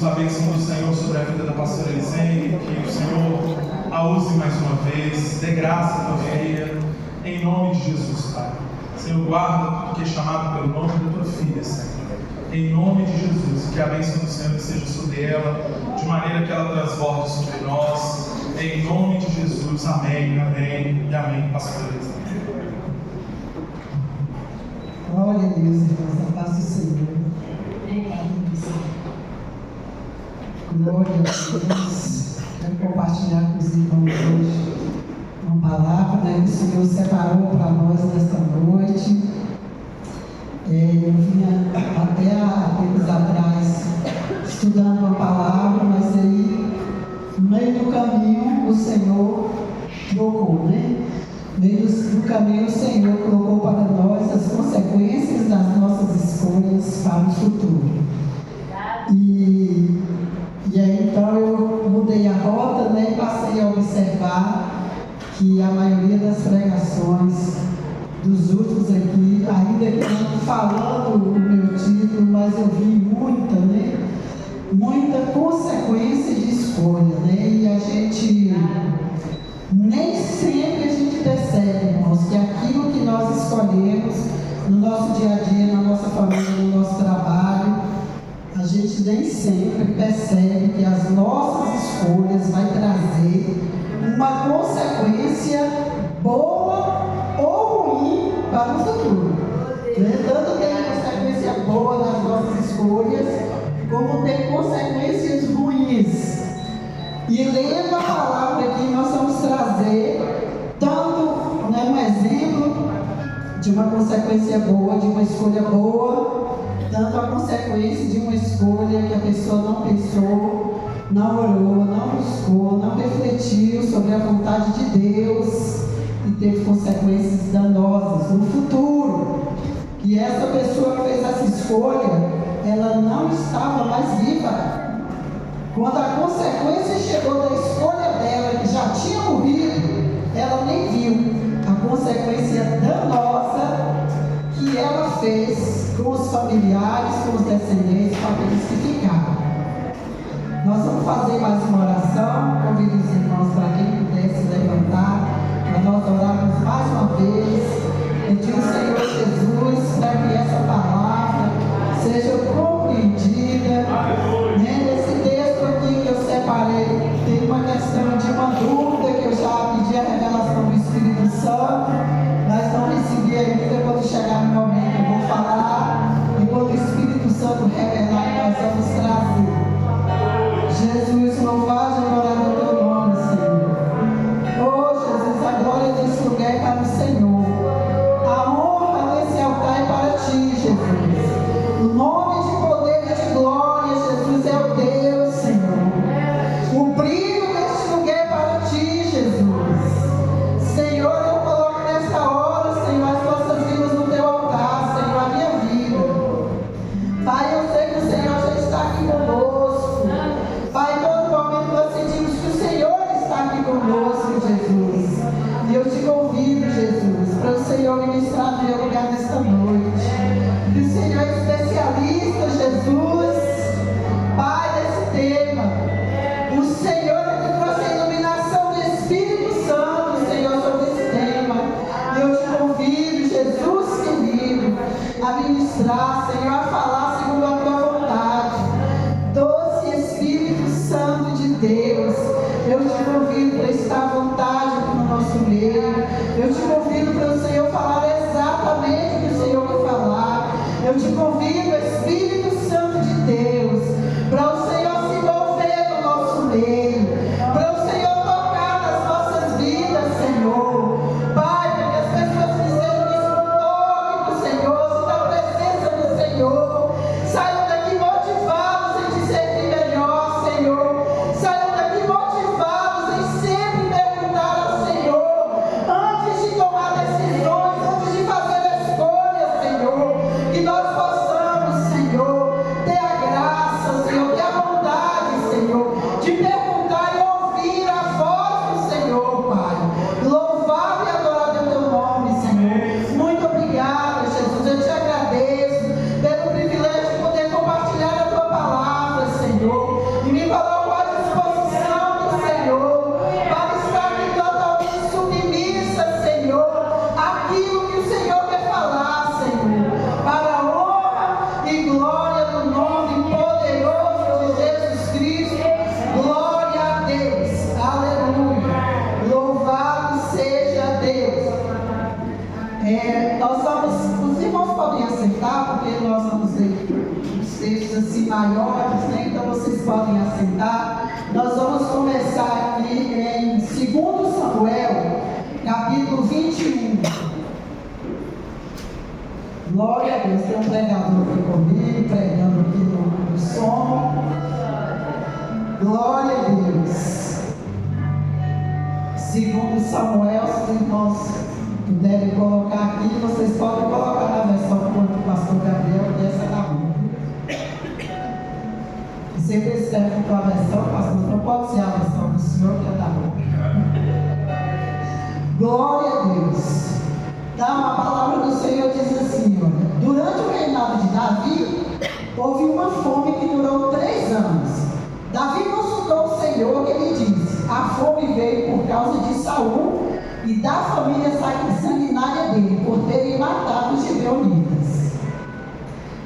pedimos a bênção do Senhor sobre a vida da pastora Elisene, que o Senhor a use mais uma vez, dê graça à tua filha, em nome de Jesus, Pai. Senhor, guarda tudo que é chamado pelo nome da tua filha, Senhor. Em nome de Jesus, que a bênção do Senhor esteja sobre ela, de maneira que ela transborde sobre nós. Em nome de Jesus, amém, amém e amém, pastor Elisene. Glória a Deus, irmãos, a paz do Senhor. Glória a Deus. Quero compartilhar com os irmãos hoje uma palavra, que o Senhor separou para nós nesta noite. Eu vinha até há tempos atrás estudando uma palavra, mas aí no meio do caminho o Senhor trocou, né? No meio do caminho o Senhor colocou para nós as consequências das nossas escolhas para o futuro. E aí então eu mudei a rota, né, e passei a observar que a maioria das pregações dos últimos aqui, ainda que não falando o meu título, mas eu vi muita consequência de escolha, né? E a gente nem sempre a gente percebe, irmãos, que aquilo que nós escolhemos no nosso dia a dia, na nossa família, no nosso trabalho, a gente nem sempre percebe que as nossas escolhas vai trazer uma consequência boa ou ruim para o futuro. Tanto tem consequência boa nas nossas escolhas, como tem consequências ruins. E lendo a palavra aqui, nós vamos trazer tanto, né, um exemplo de uma consequência boa, de uma escolha boa, tanto a consequência de uma escolha que a pessoa não pensou, não orou, não buscou, não refletiu sobre a vontade de Deus e teve consequências danosas no futuro. E essa pessoa que fez essa escolha, ela não estava mais viva. Quando a consequência chegou da escolha dela, que já tinha morrido, ela nem viu a consequência danosa que ela fez com os familiares, com os descendentes, com aqueles que ficaram. Nós vamos fazer mais uma oração. Convido os irmãos para quem puder se levantar, para nós orarmos mais uma vez, pedir ao Senhor Jesus para que essa palavra seja compreendida. Nesse texto aqui que eu separei, tem uma questão de uma dúvida que eu já pedi a revelação do Espírito Santo, mas não recebi ainda. Quando chegar no momento eu vou falar, e quando o Espírito Santo revelar, nós vamos trazer. Jesus, louvado e adorado o teu nome, Senhor. Oh, Jesus, a glória desse lugar é para o Senhor. A honra desse altar é para ti, Jesus. O nome de poder e de glória, Jesus, é o Deus, Senhor. O brilho deste lugar é para ti, Jesus. Senhor, eu coloco nesta hora, Senhor, as nossas vidas no teu altar, Senhor, a minha vida. Pai, eu sei que o Senhor já está aqui conosco. Pai, todo momento nós sentimos que o Senhor está aqui conosco, Jesus. E eu te convido, Jesus, para o Senhor ministrar no meu lugar nesta noite. Que o Senhor é especialista, Jesus, Pai, desse tema. O Senhor é que trouxe a iluminação do Espírito Santo, Senhor, sobre esse tema. E eu te convido, Jesus querido, a ministrar, Senhor, a falar segundo a tua vontade. Doce Espírito Santo de Deus, eu te convido para estar à vontade aqui no nosso meio. Eu te convido para o Senhor falar exatamente o que o Senhor quer falar. Eu te convido, Espírito Santo de Deus, para o Senhor se mover no nosso meio, para o Senhor tocar nas nossas vidas, Senhor. Pai, para que as pessoas que estejam nesse toque do Senhor, da presença do Senhor, saiam daqui motivados em te servir melhor, Senhor. Saiam daqui motivados em sempre perguntar ao Senhor, antes de tomar decisões, antes de fazer escolhas, Senhor. Que nós possamos, Senhor, olhos, né? Então vocês podem assentar. Nós vamos começar aqui em 2 Samuel, capítulo 21. Glória a Deus, tem um pregador aqui comigo, pregando aqui no som. Glória a Deus. 2 Samuel, se os irmãos puderem colocar aqui, vocês podem colocar na versão do pastor Gabriel, que essa é da rua. Sempre escreve com a versão, pastor, não pode ser a versão do Senhor, que é da rua. Glória a Deus. Então, a palavra do Senhor diz assim, olha, durante o reinado de Davi, houve uma fome que durou 3 anos. Davi consultou o Senhor, que lhe disse: a fome veio por causa de Saul e da família sanguinária dele, por terem matado os gibeonitas.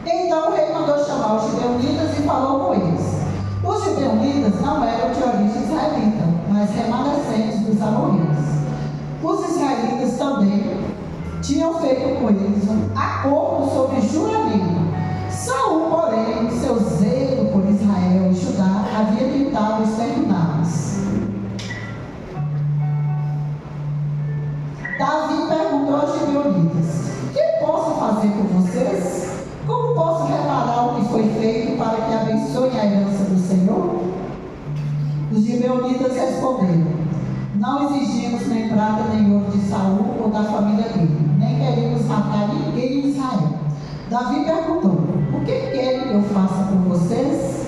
Então o rei mandou chamar os gibeonitas e falou com eles. Os gibeonitas não eram de origem israelita, mas remanescentes dos amorreus. Os israelitas também tinham feito com eles um acordo sobre juramento. Saul, porém, seu zelo por Israel e Judá, havia tentado exterminá-los. Davi perguntou aos gibeonitas: que posso fazer por vocês? Como posso reparar o que foi feito para que abençoe a herança do Senhor? Os gibeonitas responderam: não exigimos nem prata nem ouro de Saul ou da família dele, nem queremos matar ninguém em Israel. Davi perguntou: o que querem que eu faça por vocês?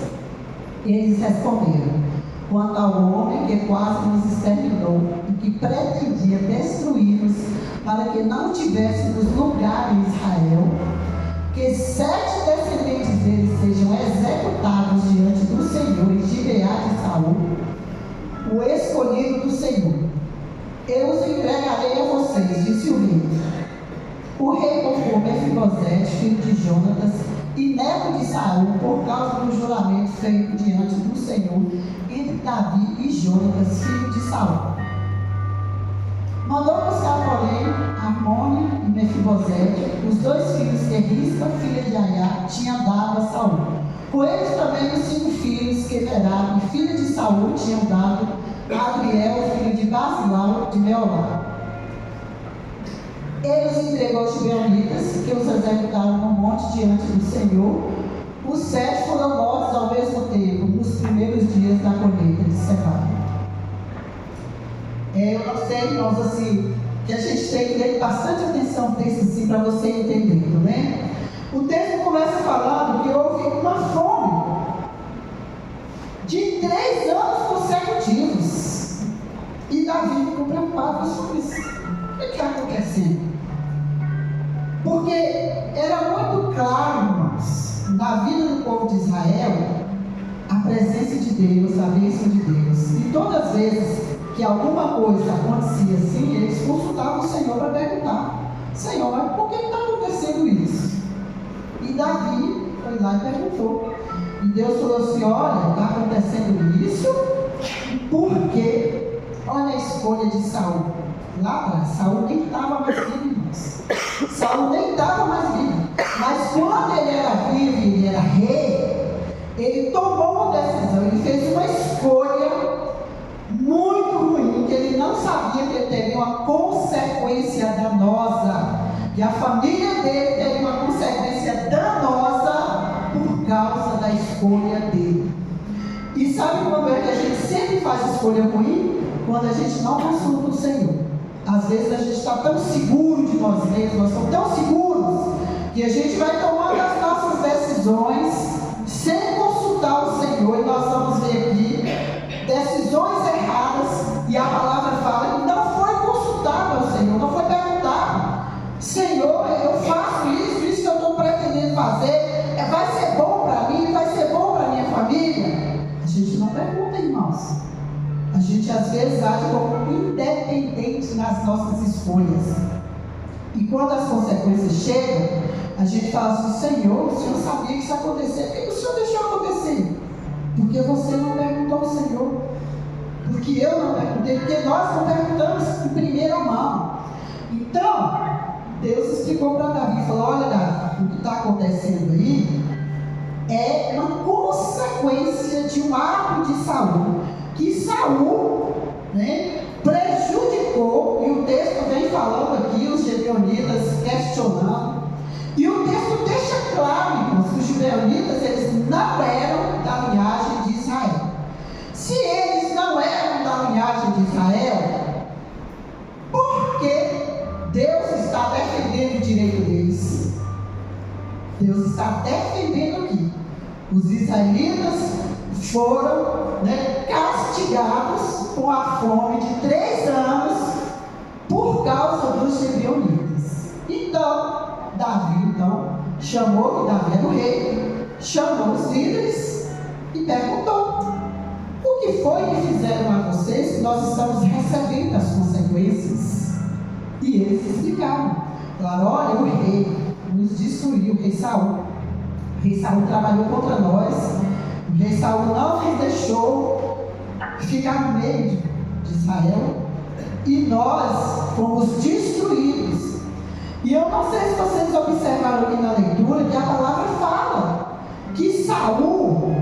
Eles responderam: quanto ao homem que quase nos exterminou e que pretendia destruí-nos para que não tivéssemos lugar em Israel, que 7 descendentes dele sejam executados diante do Senhor em Gibeá de Saul, o escolhido do Senhor. Eu os entregarei a vocês, disse o rei. O rei confiou Mefibosete, filho de Jonatas, e neto de Saul, por causa do juramento feito diante do Senhor entre Davi e Jonatas, filho de Saul. Mandou buscar, porém, Amoni e Mefibosete, os 2 filhos que Rispa, filha de Aiá, tinha dado a Saul. Com eles também os 5 filhos que Merab, filha de Saul, tinham dado a Adriel, filho de Basilau, de Meolá. Ele os entregou aos gibeonitas, que os executaram no monte diante do Senhor. Os 7 foram mortos ao mesmo tempo, nos primeiros dias da colheita de cevada. Eu não sei, irmãos, assim, que a gente tem que ter bastante atenção no texto assim, para você entender, tá bem? O texto começa falando que houve uma fome de 3 anos consecutivos. E Davi ficou preocupado sobre isso. O que está acontecendo? Porque era muito claro, irmãos, na vida do povo de Israel, a presença de Deus, a bênção de Deus. E todas as vezes que alguma coisa acontecia assim, eles consultavam o Senhor para perguntar: Senhor, mas por que está acontecendo isso? E Davi foi lá e perguntou. E Deus falou assim: olha, está acontecendo isso porque, olha a escolha de Saul. Lá atrás, Saul nem estava mais vivo, irmãos. Saul nem estava mais vivo. Mas quando ele era vivo e ele era rei, ele tomou uma decisão, ele fez uma escolha muito ruim, que ele não sabia que ele teria uma consequência danosa, que a família dele teria uma consequência danosa por causa da escolha dele. E sabe quando é que a gente sempre faz escolha ruim? Quando a gente não consulta o Senhor. Às vezes a gente está tão seguro de nós mesmos, nós estamos tão seguros, que a gente vai tomando as nossas decisões sem consultar o Senhor. E nós vamos ver aqui decisões erradas, e a palavra fala que não foi consultado ao Senhor, não foi perguntado: Senhor, eu faço isso que eu estou pretendendo fazer, vai ser bom para mim, vai ser bom para minha família? A gente não pergunta, irmãos. A gente às vezes age como independente nas nossas escolhas. E quando as consequências chegam, a gente fala assim: Senhor, o Senhor sabia que isso ia acontecer, por que o Senhor deixou acontecer? Porque você não perguntou ao Senhor. Porque eu não perguntei, porque nós não perguntamos em primeira mão. Então, Deus explicou para Davi, falou: olha, Davi, o que está acontecendo aí é uma consequência de um ato de Saul, que Saul, né, prejudicou, e o texto vem falando aqui, os gibeonitas questionando, e o texto deixa claro, irmãos, que os gibeonitas, eles não eram da linhagem de Israel. Se eles não eram da linhagem de Israel, por que Deus está defendendo o direito deles? Deus está defendendo aqui. Os israelitas foram, né, castigados com a fome de 3 anos por causa dos gibeonitas. Então, Davi chamou, que Davi era o rei, chamou os líderes e perguntou: o que foi que fizeram a vocês que nós estamos recebendo as consequências? E eles explicaram. Falaram: olha, o rei nos destruiu, o rei Saul. O rei Saul trabalhou contra nós. O rei Saul não nos deixou ficar no meio de Israel. E nós fomos destruídos. E eu não sei se vocês observaram aqui na leitura que a palavra fala que Saul,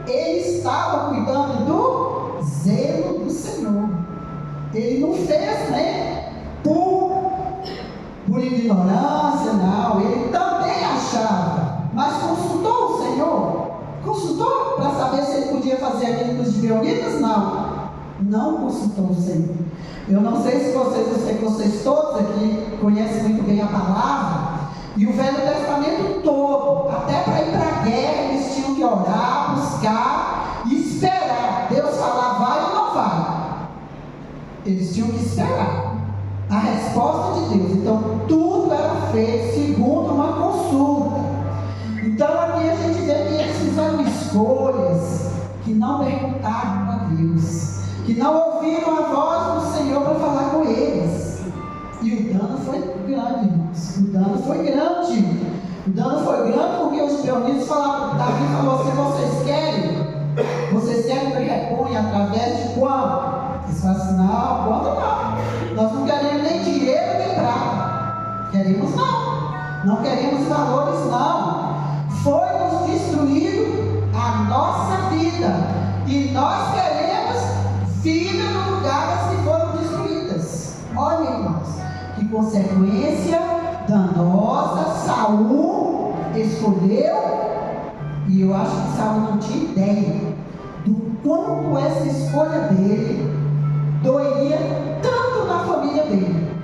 ele estava cuidando do zelo do Senhor. Ele não fez, né, por ignorância, não. Ele também achava, mas consultou o Senhor. Consultou para saber se ele podia fazer aquilo com os gibeonitas? Não consultou o Senhor. Eu não sei se vocês, eu sei que vocês todos aqui conhecem muito bem a palavra, e o Velho Testamento todo, até para ir para a guerra, eles tinham que orar, buscar e esperar Deus falar vai ou não vai. Eles tinham que esperar a resposta de Deus. Então tudo era feito segundo uma consulta. Então aqui a gente vê que eles fizeram escolhas que não perguntaram a Deus, que não ouviram a voz do Senhor para falar com eles. E o dano foi grande, irmãos. O dano foi grande. O dano foi grande porque os gibeonitas falaram, Davi falou assim: vocês querem que eu reponha através de quanto? Eles falaram assim: não, quanto não. Nós não queremos nem dinheiro nem prata. Queremos não queremos valores não. Foi-nos destruído a nossa vida, e nós queremos vida no lugar das que foram destruídas. Olha, irmãos, que consequência danosa. Saul escolheu, e eu acho que Saul não tinha ideia do quanto essa escolha dele doeria tanto na família dele.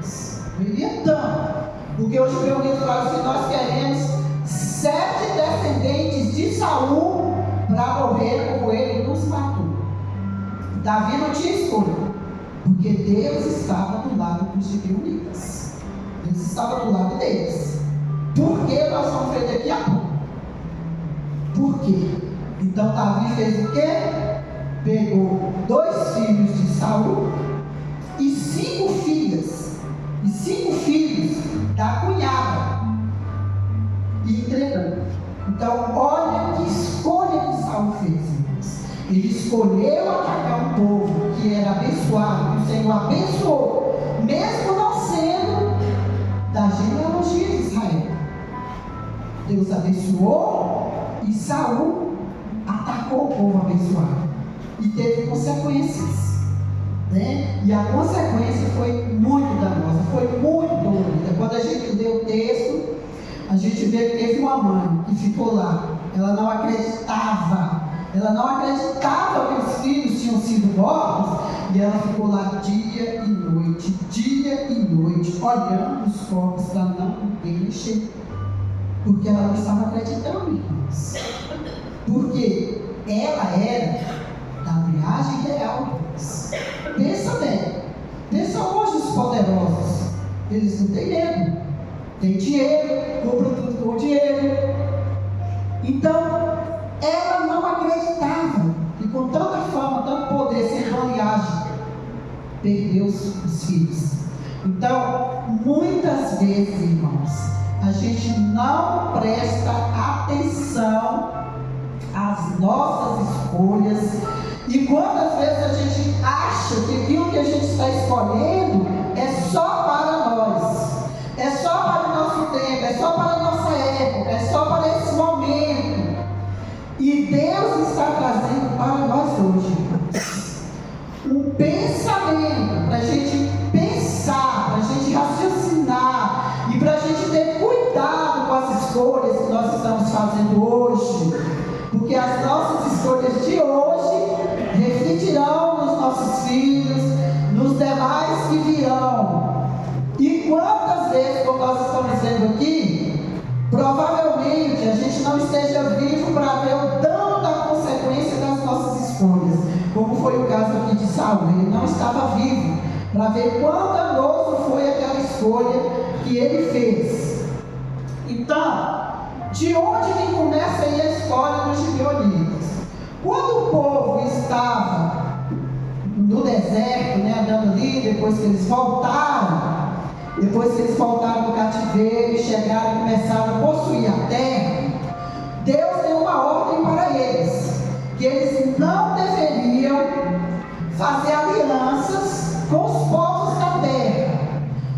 Doeria tanto, porque os gibeonitas falaram assim: nós queremos 7 descendentes de Saul para morrer como ele nos matou. Davi não tinha escolha, porque Deus estava do lado dos gibeonitas. Deus estava do lado deles. Por que nós vamos ver daqui a pouco? Por quê? Então Davi fez o quê? Pegou 2 filhos de Saul e 5 filhas e 5 filhos da cunhada e entregou. Então olha que escolha que Saul fez. Ele escolheu atacar um povo que era abençoado, que o Senhor abençoou, mesmo não sendo da genealogia de Israel. Deus abençoou e Saul atacou o povo abençoado. E teve consequências, né? E a consequência foi muito danosa, foi muito dolorida. Quando a gente lê o texto, a gente vê que teve uma mãe que ficou lá. Ela não acreditava que os filhos tinham sido mortos, e ela ficou lá dia e noite, olhando os corpos para não mexer, porque ela não estava acreditando, irmãos. Porque ela era da linhagem real, irmãos. Pensa bem, pensa hoje os poderosos, eles não têm medo, tem dinheiro, compram tudo com dinheiro. Então ela não acreditava que com tanta fama, tanto poder, sem linhagem, perdeu os filhos. Então, muitas vezes, irmãos, a gente não presta atenção às nossas escolhas, e quantas vezes a gente acha que aquilo que a gente está escolhendo é só para nós, é só para o nosso tempo, é só para a nossa época, é só para esse momento. a gente pensar, para a gente raciocinar e para a gente ter cuidado com as escolhas que nós estamos fazendo hoje, porque as nossas escolhas de hoje refletirão nos nossos filhos, nos demais que virão. E quantas vezes, como nós estamos vendo aqui, provavelmente a gente não esteja vivo para ver o dano da consequência das nossas escolhas, como foi o caso aqui de Saul. Ele não estava vivo para ver quão danoso foi aquela escolha que ele fez. Então, de onde que começa aí a história dos gibeonitas? Quando o povo estava no deserto, andando ali, depois que eles voltaram do cativeiro e chegaram e começaram a possuir a terra, Deus deu uma ordem para eles, que eles não deveriam fazer alianças com os povos da terra.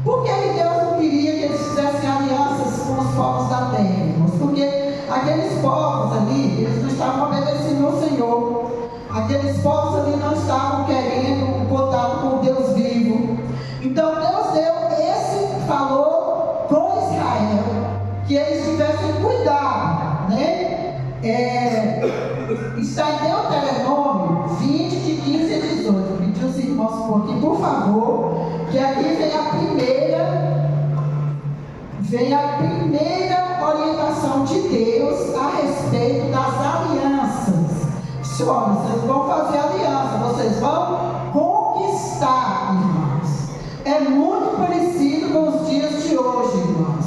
Por que Deus não queria que eles fizessem alianças com os povos da terra, irmãos? Porque aqueles povos ali, eles não estavam obedecendo ao Senhor. Aqueles povos ali não estavam querendo um contato com o Deus vivo. Então Deus falou com Israel que eles tivessem cuidado, está em Deuteronômio 20, de 15 a 18. Pedi os irmãos por aqui, por favor, que aqui vem a primeira orientação de Deus a respeito das alianças. Olha, vocês vão fazer aliança, vocês vão conquistar, irmãos. É muito parecido com os dias de hoje, irmãos.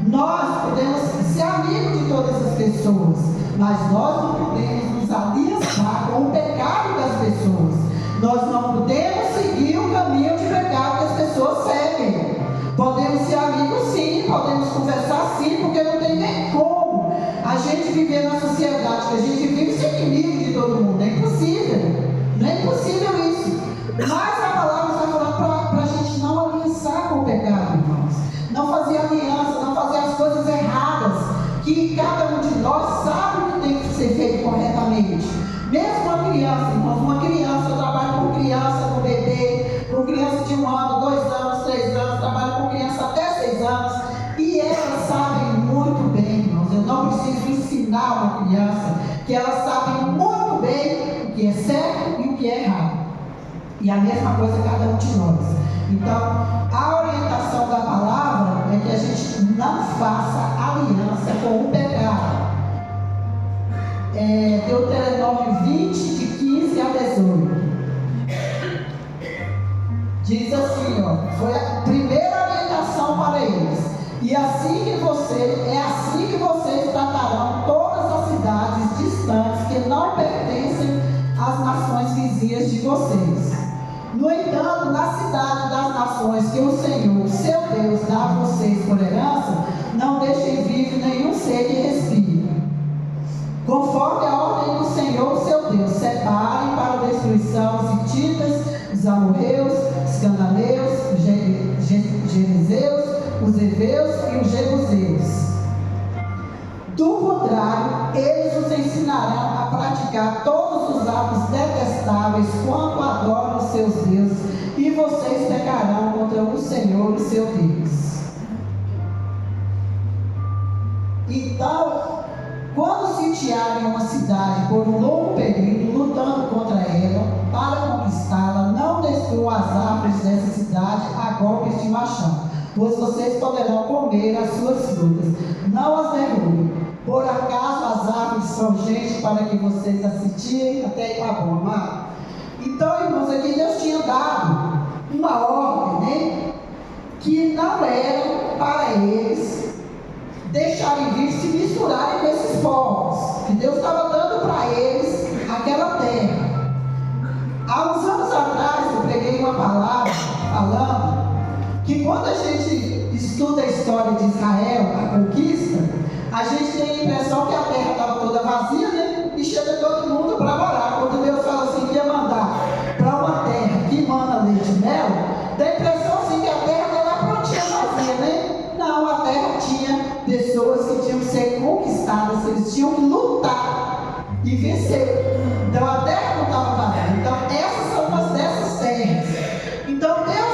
Nós podemos ser amigos de todas as pessoas, mas nós não podemos nos aliançar com o pecado das pessoas. Nós não podemos seguir o caminho de pecado que as pessoas seguem. Podemos ser amigos sim, podemos conversar sim, porque não tem nem como a gente viver na sociedade que a gente vive sem inimigo de todo mundo. É impossível. Não é impossível isso. Mas a palavra está falando para a gente não aliançar com o pecado, irmãos. Não fazer aliança, não fazer as coisas erradas, que cada um de nós sabe o que tem que ser feito corretamente. Mesmo uma criança, irmãos, eu trabalho com criança, com bebê, com criança de 1 ano, 2 anos, 3 anos, trabalho com criança até 6 anos, e elas sabem muito bem, irmãos. Eu não preciso ensinar uma criança, que elas sabem muito bem o que é certo e o que é errado. E a mesma coisa cada um de nós. Então, a orientação da palavra é que a gente não faça aliança com o pecado. Deuteronômio 20, de 15 a 18. Diz assim, foi a primeira orientação para eles. E é assim que vocês tratarão todas as cidades distantes que não pertencem às nações vizinhas de vocês. No entanto, na cidade das nações que o Senhor, seu Deus, dá a vocês por herança, não deixem vivo nenhum ser que respire. Conforme a ordem do Senhor, seu Deus, separem para a destruição os hititas, os amorreus, os cananeus, os gerezeus, os heveus e os jebuseus. Do contrário, eles os ensinarão a praticar todos os atos detestáveis quando adoram os seus deuses, e vocês pecarão contra o Senhor, o seu Deus. Então, quando sitiarem uma cidade por um longo período, lutando contra ela, para conquistá-la, não destruam as árvores dessa cidade a golpes de machão, pois vocês poderão comer as suas frutas. Não as derrubem. Por acaso as árvores são gente para que vocês as sitiem até ir para bom, amado? Então, irmãos, aqui Deus tinha dado uma ordem, que não era para eles deixarem vir, se misturarem com esses povos, que Deus estava dando para eles aquela terra. Há uns anos atrás eu preguei uma palavra falando que quando a gente estuda a história de Israel, a conquista, a gente tem a impressão que a terra estava toda vazia, e chega todo mundo para morar. Quando Deus fala assim que ia mandar para uma terra que manda leite e mel, dá a impressão assim que a terra está lá prontinha vazia, Não, a terra tinha pessoas que tinham que ser conquistadas, eles tinham que lutar e vencer. Então a terra não estava vazia. Então essas são umas dessas terras. Então Deus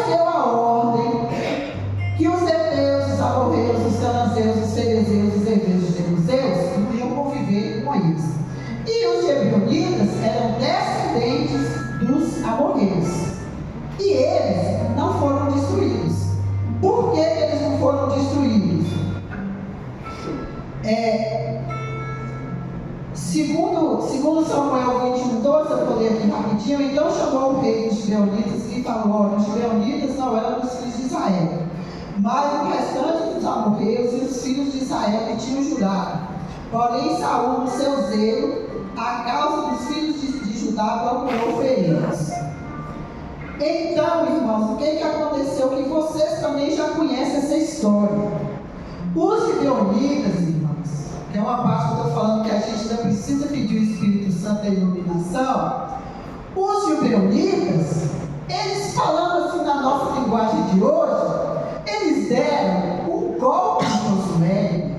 aqui rapidinho. Então chamou o rei dos gibeonitas e falou: olha, os gibeonitas não eram dos filhos de Israel, mas o restante dos amorreus e os filhos de Israel que tinham jurado. Porém Saul, no seu zelo, a causa dos filhos de Judá, procurou feri-los. Então, irmãos, o que aconteceu? Que vocês também já conhecem essa história. Os gibeonitas, irmãos, que é uma parte que eu estou falando que a gente não precisa pedir o Espírito Santo da iluminação. Os gibeonitas, eles falando assim na nossa linguagem de hoje, eles deram um golpe em Josué.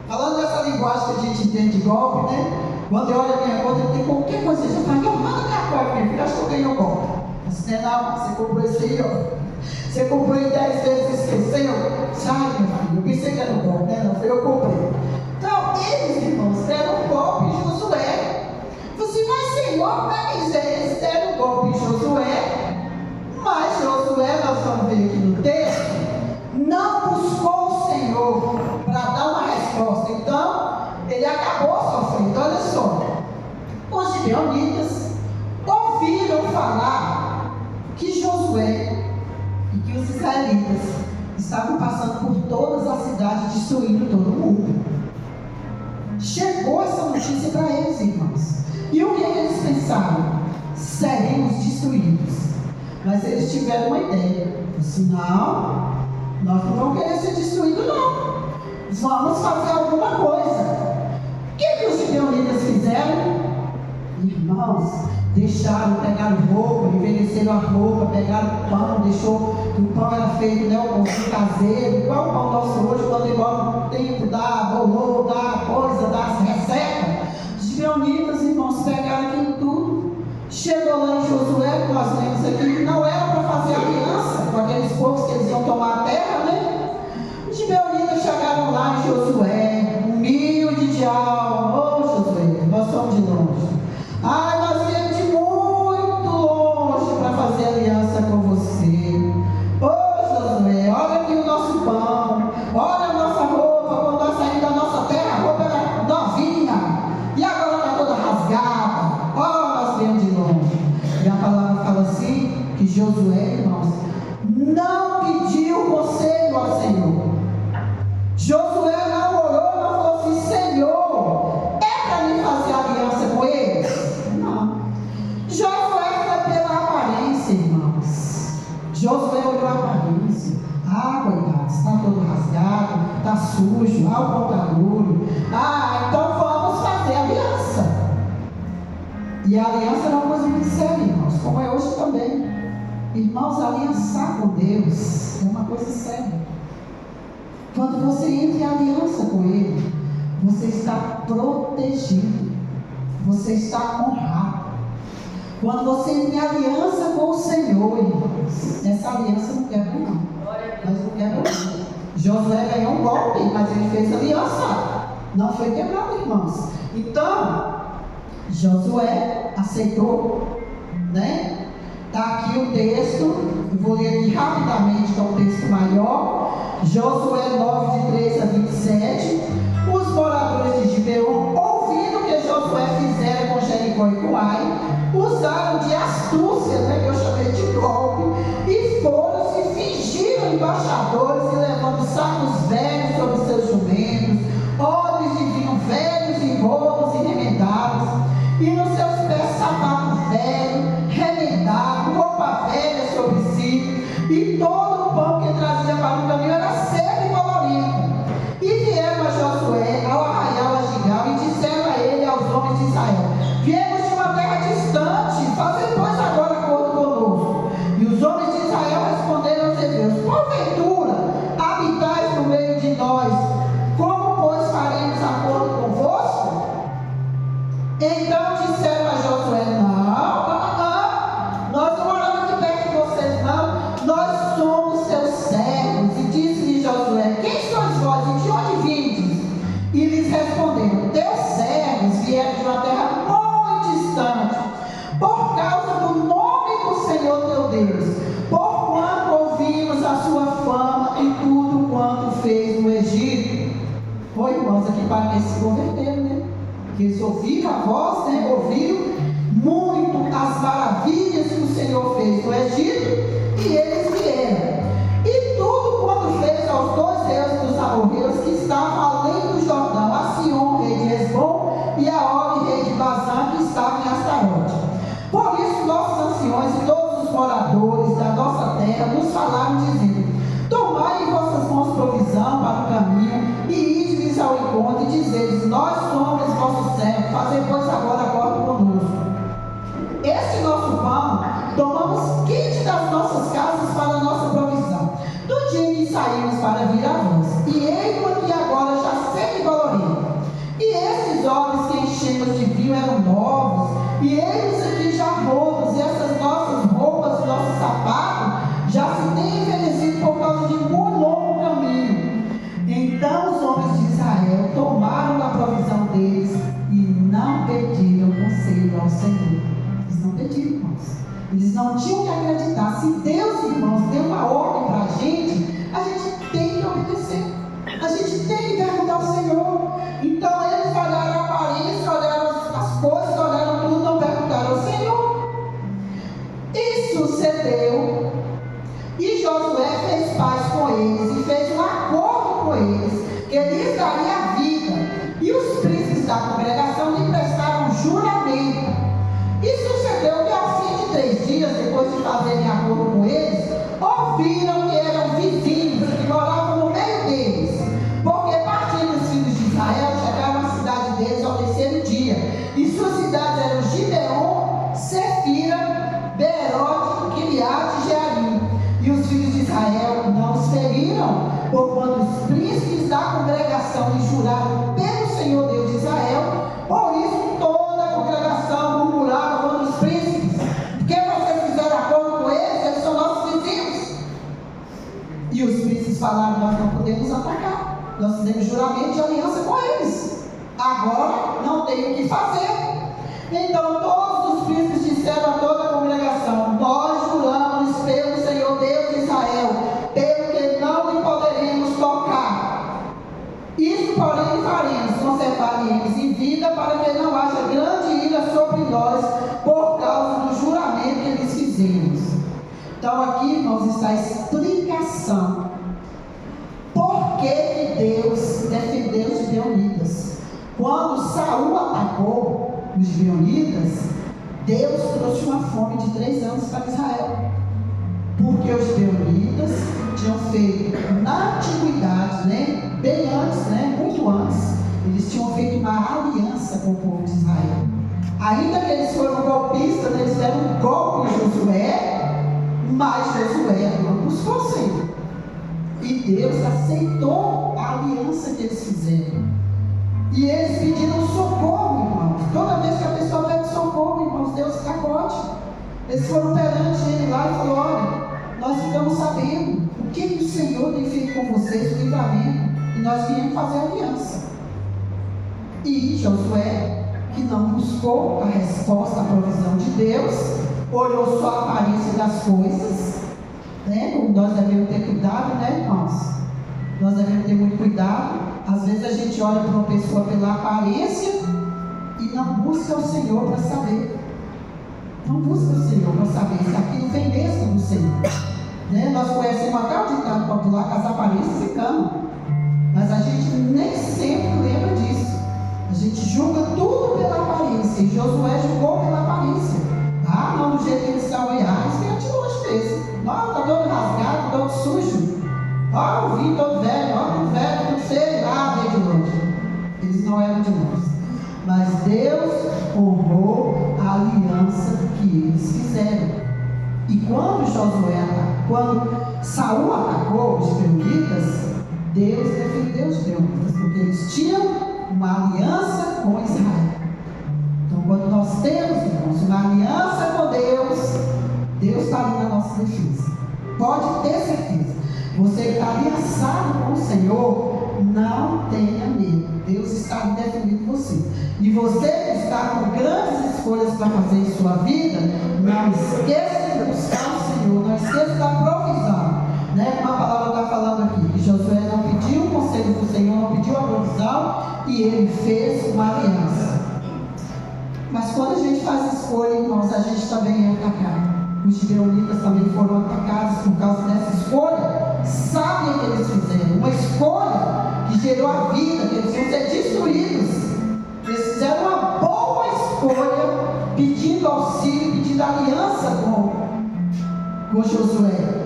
Falando dessa linguagem que a gente entende de golpe, né? Quando eu olho a minha conta, tem qualquer coisa, você fala: eu mando minha conta, meu filho, acho que eu ganhei o golpe. Assim, não, você comprou esse aí, ó. Você comprou em 10 vezes e esqueceu. Sai, meu filho, eu pensei que era um golpe, né? Não, foi eu comprei. Então, eles, irmãos, deram um golpe em Josué. Você vai, Senhor, como é que eles deram um golpe em Josué? Mas Josué, nós vamos ver aqui no texto, não buscou o Senhor para dar uma resposta. Então, ele acabou sofrendo. Olha só, os gibeonitas ouviram falar que Josué e que os israelitas estavam passando por todas as cidades, destruindo todo mundo. Chegou essa notícia para eles, irmãos. E o que eles pensaram? Seremos destruídos. Mas eles tiveram uma ideia. Assim, não, nós não vamos querer ser destruídos, não. Vamos fazer alguma coisa. O que os gibeonitas fizeram? Irmãos, pegaram roupa, envelheceram a roupa, pegaram pão, o pão era feito, né, o pão caseiro, igual o pão nosso hoje, quando igual o tempo dá bolô, dá coisa, dá resseca. Os gibeonitas, irmãos, pegaram aquilo tudo, chegou lá em Josué, que nós lemos aqui, não era para fazer aliança com aqueles povos que eles iam tomar a terra, né? Os gibeonitas chegaram lá em Josué, humilde de alma: ô Josué, nós somos de longe. Ai, nós viemos de muito longe para fazer aliança com você. Ô Josué, olha aqui o nosso pão, olha a nossa roupa. Quando nós saímos da nossa terra, a roupa era novinha, e agora está toda rasgada. Olha, nós viemos de longe. E a palavra fala assim, que Josué, irmãos, não pediu conselho ao Senhor. Josué não orou, não falou assim: Senhor, é para mim fazer aliança com eles? Josué foi pela aparência, irmãos. Josué olhou a aparência. Coitado, está todo rasgado, está sujo, o pão está duro. Então vamos fazer aliança. E a aliança é uma coisa muito séria, irmãos, como é hoje também. Irmãos, aliançar com Deus é uma coisa séria. Quando você entra em aliança com Ele, você está protegido, você está honrado. Quando você entra em aliança com o Senhor, irmãos, essa aliança não quebra, não. Mas não quebra, não. Josué ganhou um golpe, mas ele fez aliança. Não foi quebrado, irmãos. Então, Josué aceitou, né? Está aqui o texto, eu vou ler aqui rapidamente, que é um texto maior. Josué 9, de 3 a 27. Os moradores de Gibeon, ouvindo o que Josué fizera com Jericó e com Ai, usaram de astúcia, né, que eu chamei de golpe, e foram se fingiram embaixadores, e levando sacos velhos sobre seus jumentos, odres de vinho velhos e rolos e remendados, e nos seus pés sapato velho, remendado, roupa velha sobre si, e todo o pão que trazia para o caminho era seco e colorido. E vieram a Josué ao arraial a Gigal e disseram a ele e aos homens de Israel: viemos de uma terra distante, fazei pois agora acordo conosco. E os homens de Israel responderam aos hebreus: porventura habitais no meio de nós, como pois faremos acordo convosco? Então disseram a Josué: nós não moramos aqui perto de vocês, não, nós somos seus servos. E disse-lhe Josué: quem sois vós e de onde vindes? E lhes responderam: teus servos vieram de uma terra muito distante, por causa do nome do Senhor teu Deus, porquanto ouvimos a sua fama e tudo quanto fez no Egito. Foi, irmãos, aqui para que se converteram, né? Porque eles ouviram a voz, né? Ouviram muito a moradores da nossa terra nos falaram, dizendo: tomai em vossas mãos provisão para o caminho, e ide-lhes ao encontro, e dizeis: nós somos vossos servos, fazei pois agora acordo conosco. Este nosso pão, tomamos quente das nossas casas para a nossa provisão, do dia em que saímos para vir a vós, e eis-mo aqui agora já semi-dolorido. E estes homens que enchemos de vinho eram novos, e eles aqui já rotos, e essas nossas roupas e nossos sapatos já se têm envelhecido por causa de um longo caminho. Então os homens de Israel tomaram da provisão deles e não pediram conselho ao Senhor. Eles não pediram, irmãos. Eles não tinham que acreditar. Se Deus, irmãos, deu uma ordem para a gente tem que obedecer. A gente tem que perguntar ao Senhor. Então eles olharam a aparência, olharam as coisas, olharam tudo, não perguntaram ao Senhor. E sucedeu. E Josué fez paz com eles e fez um acordo com eles, que lhes daria a vida. E os príncipes da congregação lhe prestaram juramento. E sucedeu que ao fim de 3 dias, depois de fazerem acordo com eles, ouviram que eram vizinhos que moravam no meio deles, porque partindo os filhos de Israel, chegaram à cidade deles ao 3º dia, e suas cidades eram Gibeon, Sefira, Beerote, Quileade e Jearim. E os filhos de Israel não os feriram, porquanto os príncipes da congregação lhe juraram pelo Senhor Deus de Israel. Por isso toda a congregação murmurava contra os príncipes, porque vocês fizeram acordo com eles, eles são nossos vizinhos. E os príncipes falaram: nós não podemos atacar, nós fizemos juramento de aliança com eles, agora não tem o que fazer. Então todos os príncipes disseram a toda a congregação: nós juramos pelo Senhor Deus de Israel, pelo que não lhe poderemos tocar. Isso, porém, faremos, conservar-lhes em vida, para que não haja grande ira sobre nós, por causa do juramento que lhes fizemos. Então aqui, irmãos, está a explicação. Por que Deus defendeu os gibeonitas? Quando Saul atacou os gibeonitas, Deus trouxe uma fome de 3 anos para Israel. Porque os gibeonitas tinham feito na antiguidade, bem antes, muito antes, eles tinham feito uma aliança com o povo de Israel. Ainda que eles foram golpistas, eles deram um golpe em Josué, mas Josué não buscou o Senhor. E Deus aceitou a aliança que eles fizeram. E eles pediram socorro, irmãos. Toda vez que a pessoa pede socorro, irmãos, Deus acode. Eles foram perante ele lá e falaram: olha, nós ficamos sabendo o que o Senhor tem feito com vocês, o livramento, e nós viemos fazer aliança. E Josué, que não buscou a resposta, a provisão de Deus, olhou só a aparência das coisas, como nós devemos ter cuidado, irmãos? Nós devemos ter muito cuidado. Às vezes a gente olha para uma pessoa pela aparência e não busca o Senhor para saber. Não busca o Senhor para saber se aquilo vem mesmo do Senhor. Nós conhecemos até o ditado popular que as aparências se enganam. Mas a gente nem sempre lembra disso. A gente julga tudo pela aparência. E Josué julgou pela aparência. Ah, não, do jeito que eles estavam aí. Ah, isso é de longe mesmo. Não, está todo rasgado, todo sujo. Olha o vinho todo velho, olha o velho, não sei lá, veio de longe. Eles não eram de longe. Mas Deus honrou a aliança que eles fizeram. E quando Saul atacou os gibeonitas, Deus defendeu os gibeonitas, porque eles tinham uma aliança com Israel. Então, quando nós temos, irmãos, uma aliança com Deus, Deus está ali na nossa defesa. Pode ter certeza. Você está aliançado com o Senhor, não tenha medo. Deus está defendendo você. E você que está com grandes escolhas para fazer em sua vida, não esqueça de buscar o Senhor, não esqueça da provisão. Como a palavra está falando aqui, que Josué não pediu o conselho do Senhor, não pediu a provisão, e ele fez uma aliança. Mas quando a gente faz escolha, irmãos, a gente também é atacado. Os gibeonitas também foram atacados por causa dessa escolha. Sabe o que eles fizeram? Uma escolha que gerou a vida, que eles iam ser destruídos. Eles fizeram uma boa escolha, pedindo auxílio, pedindo aliança com Josué.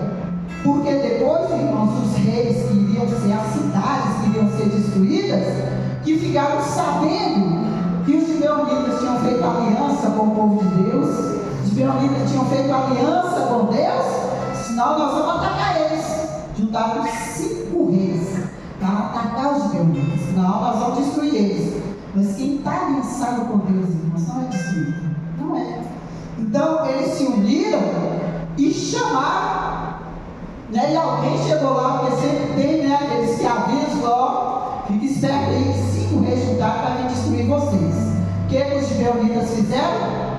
Porque depois, irmãos, os reis que iriam ser, as cidades que iriam ser destruídas, que ficaram sabendo que os gibeonitas tinham feito aliança com o povo de Deus, os gibeonitas tinham feito aliança com Deus, senão nós vamos atacar eles. Juntaram 5 reis para atacar os gibeonitas, senão nós vamos destruir eles. Mas quem está aliançado com Deus, irmãos, não é destruído, não é. Então eles se uniram e chamaram, né? E alguém chegou lá, porque sempre tem, né, aqueles que avisam logo, fica esperto aí, 5 reis juntaram para vir destruir vocês. O que os gibeonitas fizeram?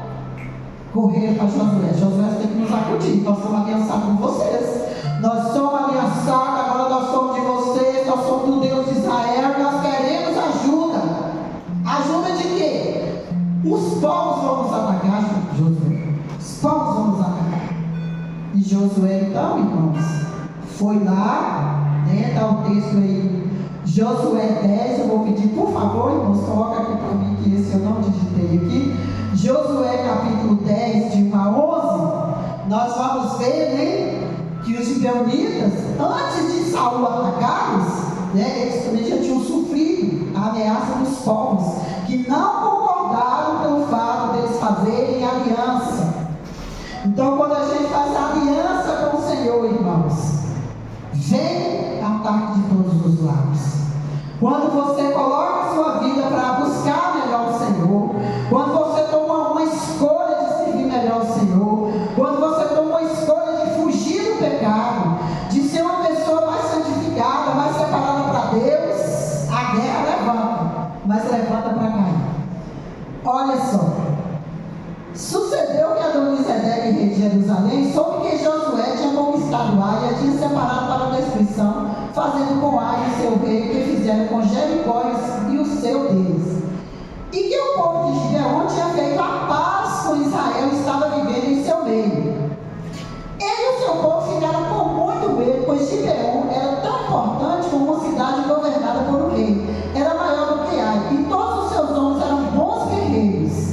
Correram para Josué. Josué tem que nos acudir, nós somos aliançados com vocês. Nós somos aliançados, agora nós somos de vocês, nós somos do Deus de Israel, nós queremos ajuda. Ajuda de quê? Os povos vão nos atacar, Josué. Os povos vão nos atacar. E Josué, então, irmãos, foi lá, né? Está o texto aí, Josué 10. Eu vou pedir, por favor, irmãos, coloca aqui para mim, que esse eu não digitei aqui. Josué capítulo 10, de 1 a 11. Nós vamos ver, né, que os gibeonitas, antes de Saul atacá-los, né, eles também já tinham sofrido a ameaça dos povos, que não concordaram pelo fato deles fazerem aliança. Então, quando a gente faz aliança com o Senhor, irmãos, vem ataque de todos os lados. Quando você coloca a sua vida para buscar melhor o Senhor, quando você toma uma escolha de servir melhor o Senhor, quando você toma uma escolha de fugir do pecado, de ser uma pessoa mais santificada, mais separada para Deus, a guerra levanta, mas levanta para cair. Olha só, sucedeu que Adonisedeque, rei de Jerusalém, soube que Josué tinha conquistado Ai e a tinha separado para a destruição, fazendo com Ai e seu rei o que fizeram com Jericó e o seu deles. E que o povo de Gibeon tinha feito a paz com Israel e estava vivendo em seu meio. Ele e o seu povo ficaram com muito medo, pois Gibeon era tão importante como uma cidade governada por um rei. Era maior do que Ai, e todos os seus homens eram bons guerreiros.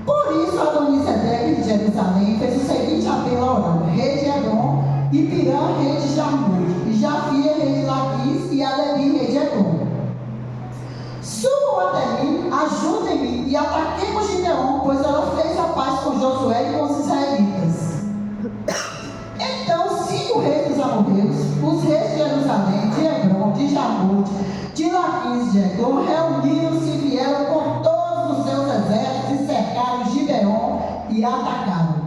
Por isso Adonisedeque de Jerusalém fez o seguinte apelo a Orão, rei de Edom, e Pirã, rei de Jarmut, e Jafia, rei de Laquis, e Alebi, rei de Edom. Subam até mim, ajudem-me e ataquemos Gibeon, pois ela fez a paz com Josué e com os israelitas. Então 5 reis dos amorreus, os reis de Jerusalém, de Hebron, de Jarmut, de Laquis, de Edom, reuniram-se e vieram com todos os seus exércitos e cercaram Gibeon e atacaram.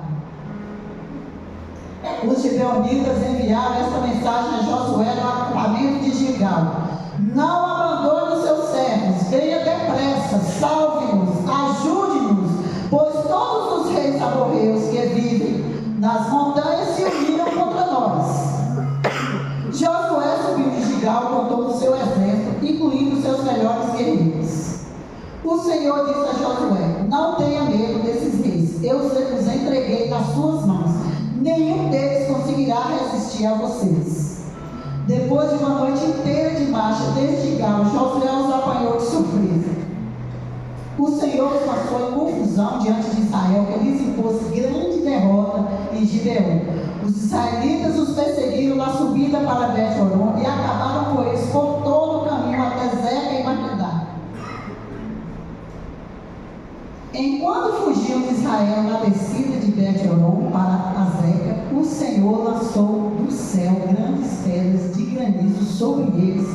Os gibeonitas enviaram esta mensagem a Josué no acampamento de Gilgal: não abandone os seus servos, venha depressa, salve-nos, ajude-nos, pois todos os reis amorreus que vivem nas montanhas se uniram contra nós. Josué subiu de Gilgal com todo o seu exército, incluindo seus melhores guerreiros. O Senhor disse a Josué: não tenha medo desses reis, eu os entreguei nas suas mãos, nenhum deles conseguirá resistir a vocês. Depois de uma noite inteira de marcha desde Gilgal, Josué os apanhou de surpresa. O Senhor os passou em confusão diante de Israel, que lhes impôs grande derrota em Gibeon. Os israelitas os perseguiram na subida para Bet-horon e acabaram com eles por todo o caminho até Zeca e Maquedá. Enquanto fugiam de Israel na descida de Bet-horon para Azeca, o Senhor lançou do céu grandes pedras de granizo sobre eles,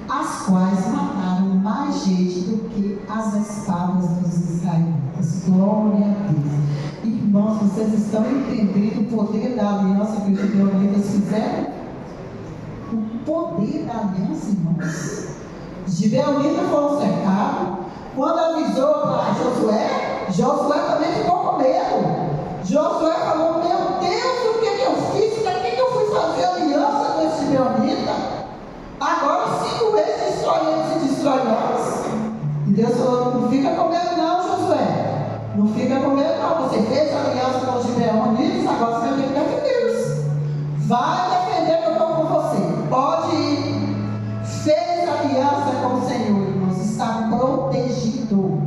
as quais mataram mais gente do que as espadas dos israelitas. Glória a Deus. Irmãos, vocês estão entendendo o poder da aliança que os gibeonitas fizeram? O poder da aliança, irmãos. Os gibeonitas foram cercados. Quando avisou para Josué, Josué também ficou com medo. Josué falou: meu Deus, o que eu fiz? Para que eu fui fazer aliança com esse gibeonita? Agora 5 vezes destrói eles e destrói nós. E Deus falou: não fica com medo não, Josué. Não fica com medo não. Você fez aliança com os gibeonitas, agora você vai ter que defender-os. Vai defender que eu estou com você. Pode ir. Fez aliança com o Senhor, irmãos. Está protegido.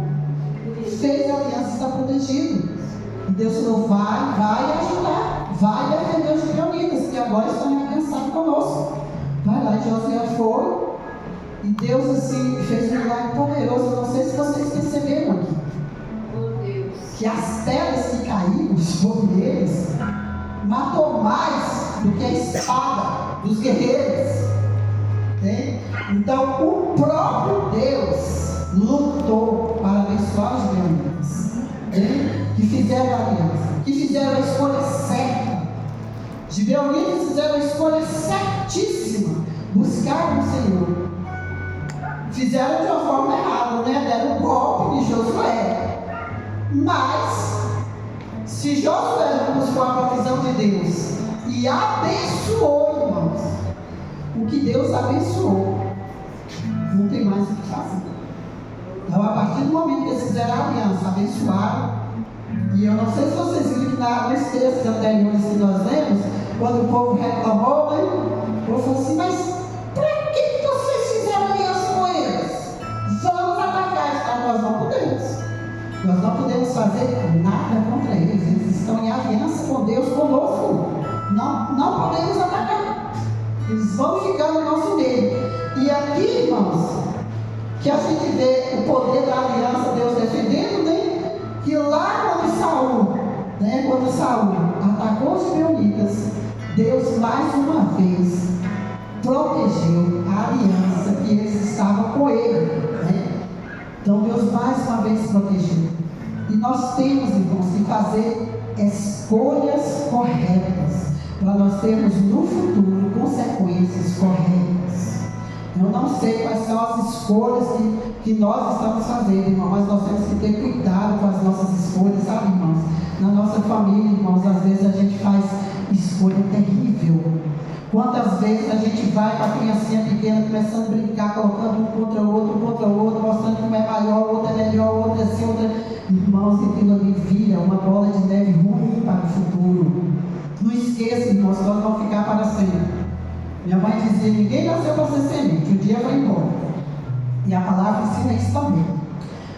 Fez aliança, está protegido. E Deus falou: vai ajudar. vai defender os gibeonitas, que agora estão aliançados conosco. Vai lá, e Josué foi, e Deus assim fez um milagre poderoso. Não sei se vocês perceberam aqui, que as pedras que caíram sobre eles matou mais do que a espada dos guerreiros. Então o próprio Deus lutou para abençoar os gibeonitas, que fizeram a aliança, que fizeram a escolha certa. Os gibeonitas fizeram a escolha certíssima, buscaram o Senhor. Fizeram de uma forma errada, deram um golpe de Josué. Mas se Josué não buscou a provisão de Deus e abençoou, irmãos, o que Deus abençoou, não tem mais o que fazer. Então, a partir do momento que eles fizeram a aliança, abençoaram. E eu não sei se vocês viram que nos textos anteriores que nós lemos, quando o povo reclamou, o povo falou assim: mas para que vocês fizeram aliança com eles? Vamos atacar eles. Nós não podemos. Nós não podemos fazer nada contra eles. Eles estão em aliança com Deus conosco. Não podemos atacar. Eles vão ficar no nosso meio. E aqui, irmãos, que a gente vê o poder da aliança, Deus defendendo, que lá quando Saul atacou os gibeonitas, Deus mais uma vez protegeu a aliança que eles estavam com ele. Então Deus mais uma vez protegeu. E nós temos, irmãos, que fazer escolhas corretas, para nós termos no futuro consequências corretas. Eu não sei quais são as escolhas que nós estamos fazendo, irmão, mas nós temos que ter cuidado com as nossas escolhas, sabe, irmãos? Na nossa família, irmãos, às vezes a gente faz escolha terrível. Quantas vezes a gente vai com a criancinha pequena começando a brincar, colocando um contra o outro, mostrando que um é maior, o outro é melhor, o outro é assim, outra. Irmãos, aquilo ali vira uma bola de neve ruim para o futuro. Não esqueça, irmãos, nós vamos ficar para sempre. Minha mãe dizia: ninguém nasceu para ser semente, um dia vai embora. E a palavra ensina isso também.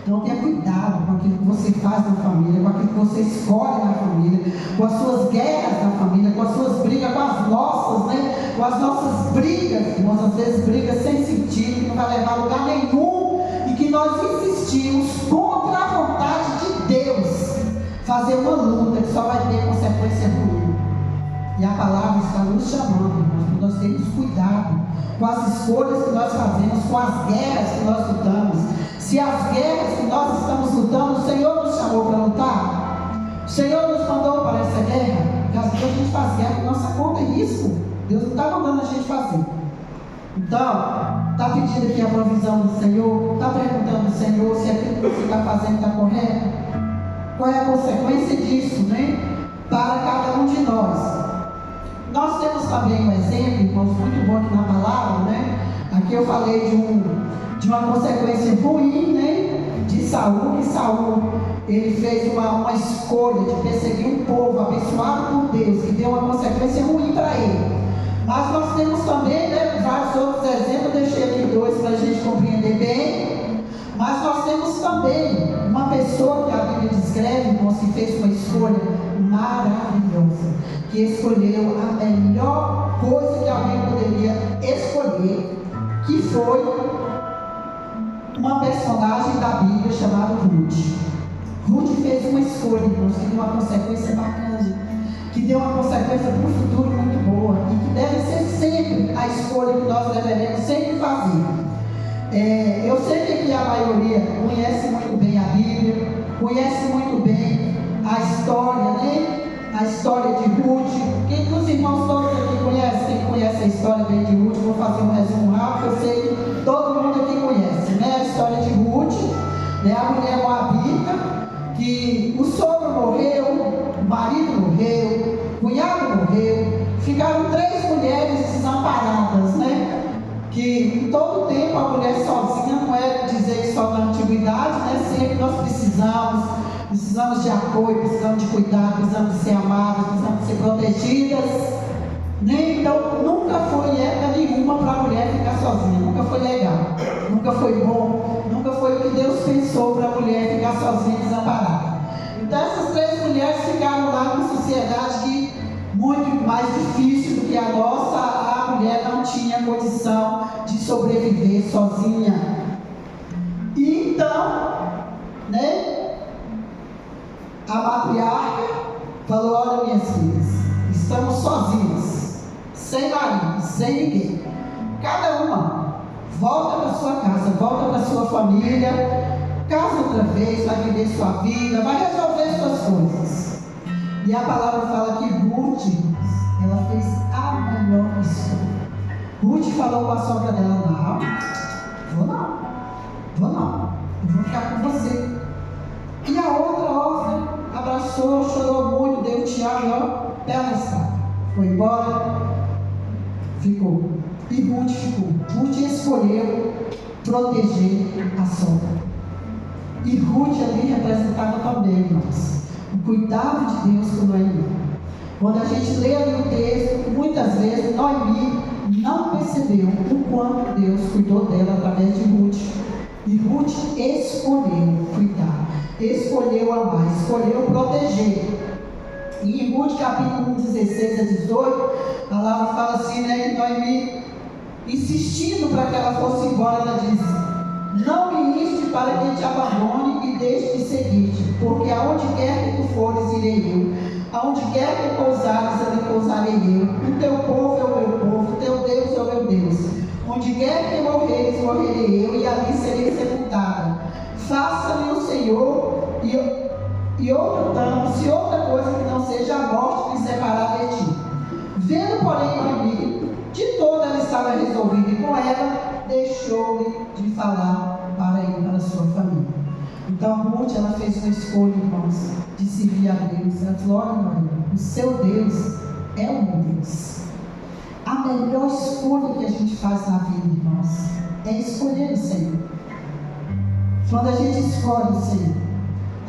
Então tenha cuidado com aquilo que você faz na família, com aquilo que você escolhe na família, com as suas guerras na família, com as suas brigas, com as nossas, com as nossas brigas, irmãos, às vezes brigas sem sentido, que não vai levar a lugar nenhum, e que nós insistimos contra a vontade de Deus, fazer uma luta que só vai ter consequência ruim. E a palavra está nos chamando, irmãos, para nós termos cuidado com as escolhas que nós fazemos, com as guerras que nós lutamos. Se as guerras que nós estamos lutando, o Senhor nos chamou para lutar, o Senhor nos mandou para essa guerra, porque às vezes a gente faz guerra por nossa conta e risco. Deus não está mandando a gente fazer. Então, está pedindo aqui a provisão do Senhor, está perguntando ao Senhor se aquilo que você está fazendo está correto, qual é a consequência disso, para cada um de nós. Nós temos também um exemplo, irmãos, muito bom aqui na palavra, Aqui eu falei de uma consequência ruim, de Saul, que Saul, ele fez uma escolha de perseguir um povo abençoado por Deus, que deu uma consequência ruim para ele. Mas nós temos também, vários outros exemplos, eu deixei aqui dois para a gente compreender bem. Mas nós temos também uma pessoa que a Bíblia descreve, irmãos, que fez uma escolha maravilhosa, que escolheu a melhor coisa que alguém poderia escolher, que foi uma personagem da Bíblia chamada Ruth. Ruth fez uma escolha, irmãos, que deu uma consequência bacana, que deu uma consequência para o futuro muito boa, e que deve ser sempre a escolha que nós deveremos sempre fazer. Eu sei que aqui a maioria conhece muito bem a Bíblia, conhece muito bem a história, a história de Ruth. Quem dos irmãos todos aqui conhece? Quem conhece a história bem de Ruth? Vou fazer um resumo rápido, eu sei que todo mundo aqui conhece, a história de Ruth, a mulher moabita, que o sogro morreu, o marido morreu, o cunhado morreu, ficaram 3 mulheres desamparadas, que em todo tempo a mulher sozinha, não é dizer que só na antiguidade, sempre nós precisamos de apoio, precisamos de cuidado, precisamos de ser amadas, precisamos de ser protegidas, Então nunca foi época nenhuma para a mulher ficar sozinha, nunca foi legal, nunca foi bom, nunca foi o que Deus pensou para a mulher ficar sozinha, desamparada. Então essas 3 mulheres ficaram lá numa sociedade que muito mais difícil do que a nossa, a mulher não tinha condição de sobreviver sozinha. E então, né, a matriarca falou: olha, minhas filhas, estamos sozinhas, sem marido, sem ninguém. Cada uma volta para sua casa, volta para sua família, casa outra vez, vai viver sua vida, vai resolver suas coisas. E a palavra fala que Ruth, ela fez a melhor escolha. Ruth falou com a sogra dela: não, vou não, eu vou ficar com você. E a outra Orfa abraçou, chorou muito, deu tchau, e ó, pé na estrada. Foi embora, ficou. E Ruth ficou. Ruth escolheu proteger a sogra. E Ruth ali representava também, irmãos, o cuidado de Deus com Noemi. Quando a gente lê ali o texto, muitas vezes Noemi não percebeu o quanto Deus cuidou dela através de Ruth. E Ruth escolheu cuidar, escolheu amar, escolheu proteger. E em Ruth capítulo 16 a 18, a palavra fala assim, né, que Noemi, insistindo para que ela fosse embora, ela disse: não me inste para que te abandone e deixe de seguir-te, porque aonde quer que tu fores, irei eu. Aonde quer que pousares, ali pousarei eu. O teu povo é o meu povo, o teu Deus é o meu Deus. Onde quer que morreres, morrerei eu, e ali serei sepultada. Faça-me o Senhor e outro tanto, se outra coisa que não seja a morte me separar de ti. Vendo, porém, Noemi, de toda ela estava resolvida, e com ela deixou-lhe de falar para ir para a sua família. Então Ruth, ela fez uma escolha, irmãos, de servir a Deus. Ela falou: olha, Noemi, o seu Deus é o meu Deus. A melhor escolha que a gente faz na vida, irmãos, é escolher o Senhor. Quando a gente escolhe o Senhor,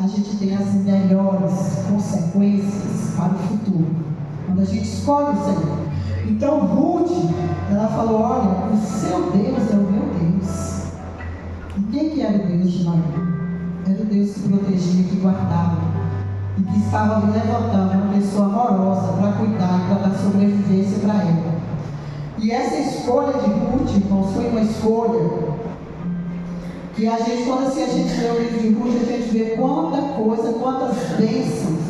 a gente tem as melhores consequências para o futuro. Quando a gente escolhe o Senhor. Então Ruth, ela falou: olha, o seu Deus é o meu Deus. E quem que era o Deus de Noemi? Era o Deus que protegia, que guardava, e que estava ali levantando uma pessoa amorosa para cuidar e para dar sobrevivência para ela. E essa escolha de Ruth, irmãos, foi uma escolha que a gente, quando assim a gente lê o livro de Ruth, a gente vê quanta coisa, quantas bênçãos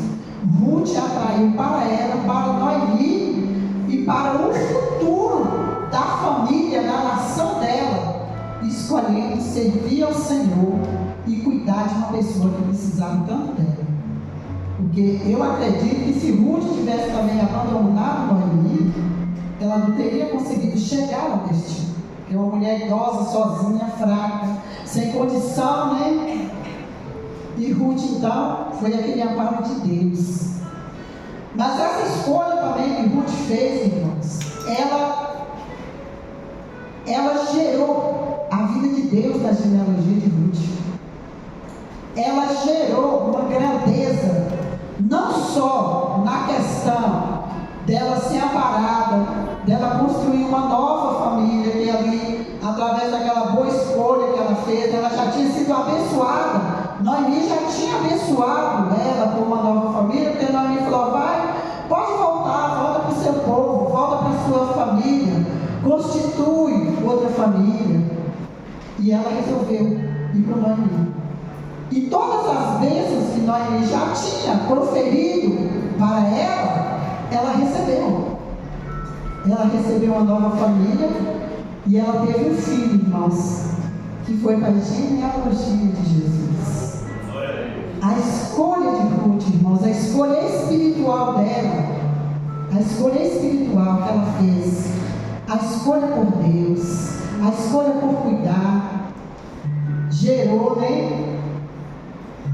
Ruth atraiu para ela, para Noemi e para o futuro da família, da nação dela, escolhendo servir ao Senhor e cuidar de uma pessoa que precisava tanto dela. Porque eu acredito que se Ruth tivesse também abandonado Noemi, ela não teria conseguido chegar ao destino. Porque uma mulher idosa, sozinha, fraca, sem condição, né? E Ruth, então, foi aquele amparo de Deus. Mas essa escolha também que Ruth fez, irmãos, ela gerou a vida de Deus na genealogia de Ruth. Ela gerou uma grandeza, não só na questão dela ser amparada, dela construir uma nova família, que ali, através daquela boa escolha que ela fez, ela já tinha sido abençoada. Noemi já tinha abençoado ela por uma nova família, porque Noemi falou: vai, pode voltar, volta para o seu povo, volta para a sua família, constitui outra família. E ela resolveu ir com Noemi. E todas as bênçãos que Noemi já tinha proferido para ela recebeu. Ela recebeu uma nova família e ela teve um filho, irmãos, que foi para a genealogia de Jesus. A escolha de Ruth, irmãos, a escolha espiritual dela, a escolha espiritual que ela fez, a escolha por Deus, a escolha por cuidar, gerou, né,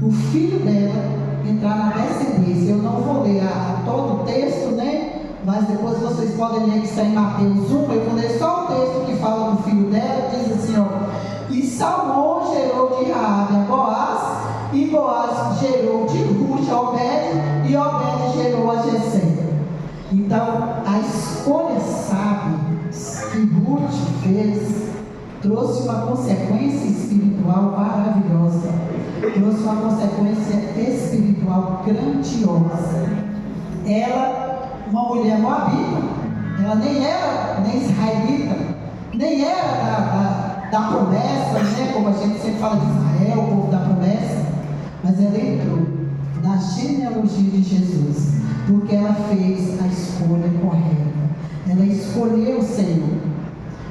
o filho dela entrar na descendência. Eu não vou ler todo o texto, né? Mas depois vocês podem ler que está em Mateus 1. Eu vou ler só o texto que fala do filho dela. Diz assim, ó: e Salmão gerou de Raabe a Boaz, e Boaz gerou de Ruth a Obed, e Obed gerou a Jessé. Então, a escolha sábia que Ruth fez trouxe uma consequência espiritual maravilhosa, trouxe uma consequência espiritual grandiosa. Ela uma mulher moabita, ela nem era nem israelita, nem era da promessa, né? Como a gente sempre fala de Israel, o povo da promessa, mas ela entrou na genealogia de Jesus, porque ela fez a escolha correta, ela escolheu o Senhor.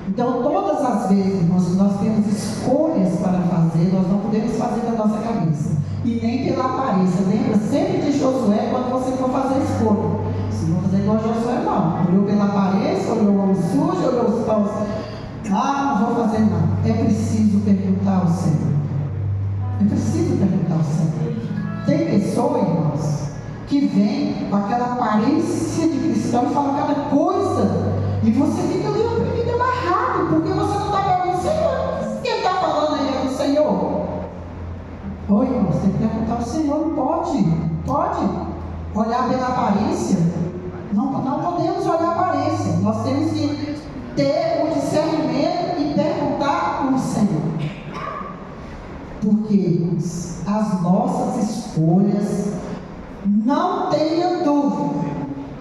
Então, todas as vezes nós temos escolhas para fazer, nós não podemos fazer da nossa cabeça, e nem pela aparência. Lembra sempre de Josué quando você for fazer a escolha. Se não fazer igual a Josué, não. Olhou pela aparência, olhou o homem sujo, olhou os pães. Não vou fazer não. É preciso perguntar ao Senhor. É preciso perguntar ao Senhor. Tem pessoas, irmãos, que vem com aquela aparência de cristão e fala cada coisa, e você fica ali oprimido, amarrado, porque você não está perguntando, Senhor, quem está falando aí é do Senhor? Oi, irmãos, tem que perguntar ao Senhor, não pode olhar pela aparência, não podemos olhar a aparência, nós temos que ter o discernimento e perguntar ao Senhor, porque as nossas escolhas, não tenha dúvida,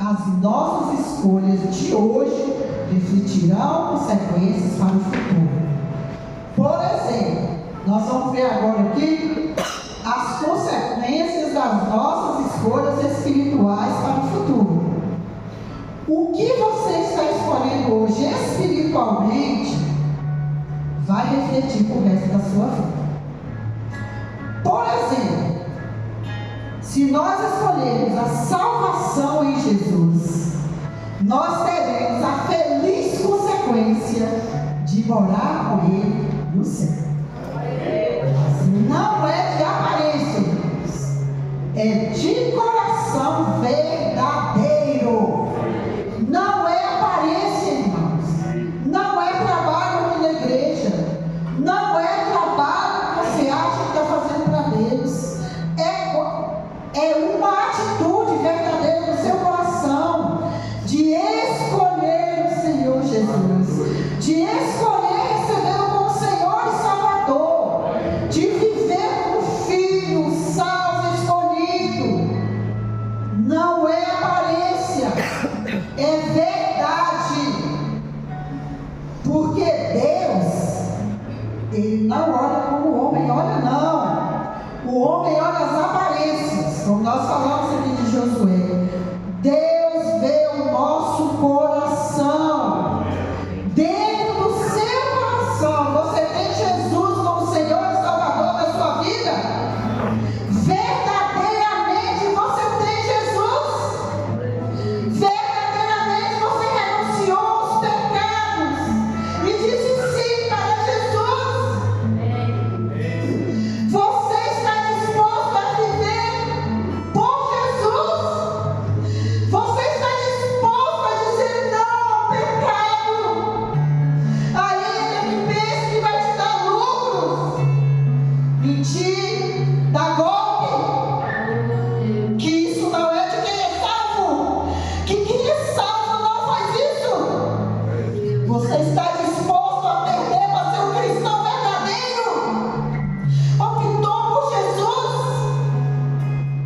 as nossas escolhas de hoje refletirão consequências para o futuro. Por exemplo, nós vamos ver agora aqui as consequências das nossas escolhas espirituais para o futuro. O que você está escolhendo hoje espiritualmente vai refletir para o resto da sua vida. Por exemplo, se nós escolhermos a salvação em Jesus, nós teremos a feliz consequência de morar com Ele no céu. Não é de aparência, irmãos, é de coração verdadeiro. Não é aparência, irmãos. Não é trabalho aqui na igreja. Não é trabalho que você acha que está fazendo para Deus. É uma atitude verdadeira do seu coração, de escolher o Senhor Jesus, de escolher recebê-lo como Senhor e Salvador, de viver como filho, salvo, escolhido. Não é aparência, é verdade, porque Deus, Ele não olha como o homem olha, não. O homem olha as aparências, como nós falamos aqui de Josué. Deus vê o nosso coração. Dentro do seu coração, você tem Jesus como Senhor e Salvador da sua vida? Verdadeiramente você tem Jesus? Verdadeiramente você renunciou aos pecados e disse sim para Jesus? Você está disposto a viver por Jesus? Você está disposto a dizer não ao pecado? A ele que pensa que vai te dar lucros, mentir, dar golpe, que isso não é de quem é salvo, que quem é salvo não faz isso. Você está disposto a perder para ser um cristão verdadeiro? Optou por Jesus?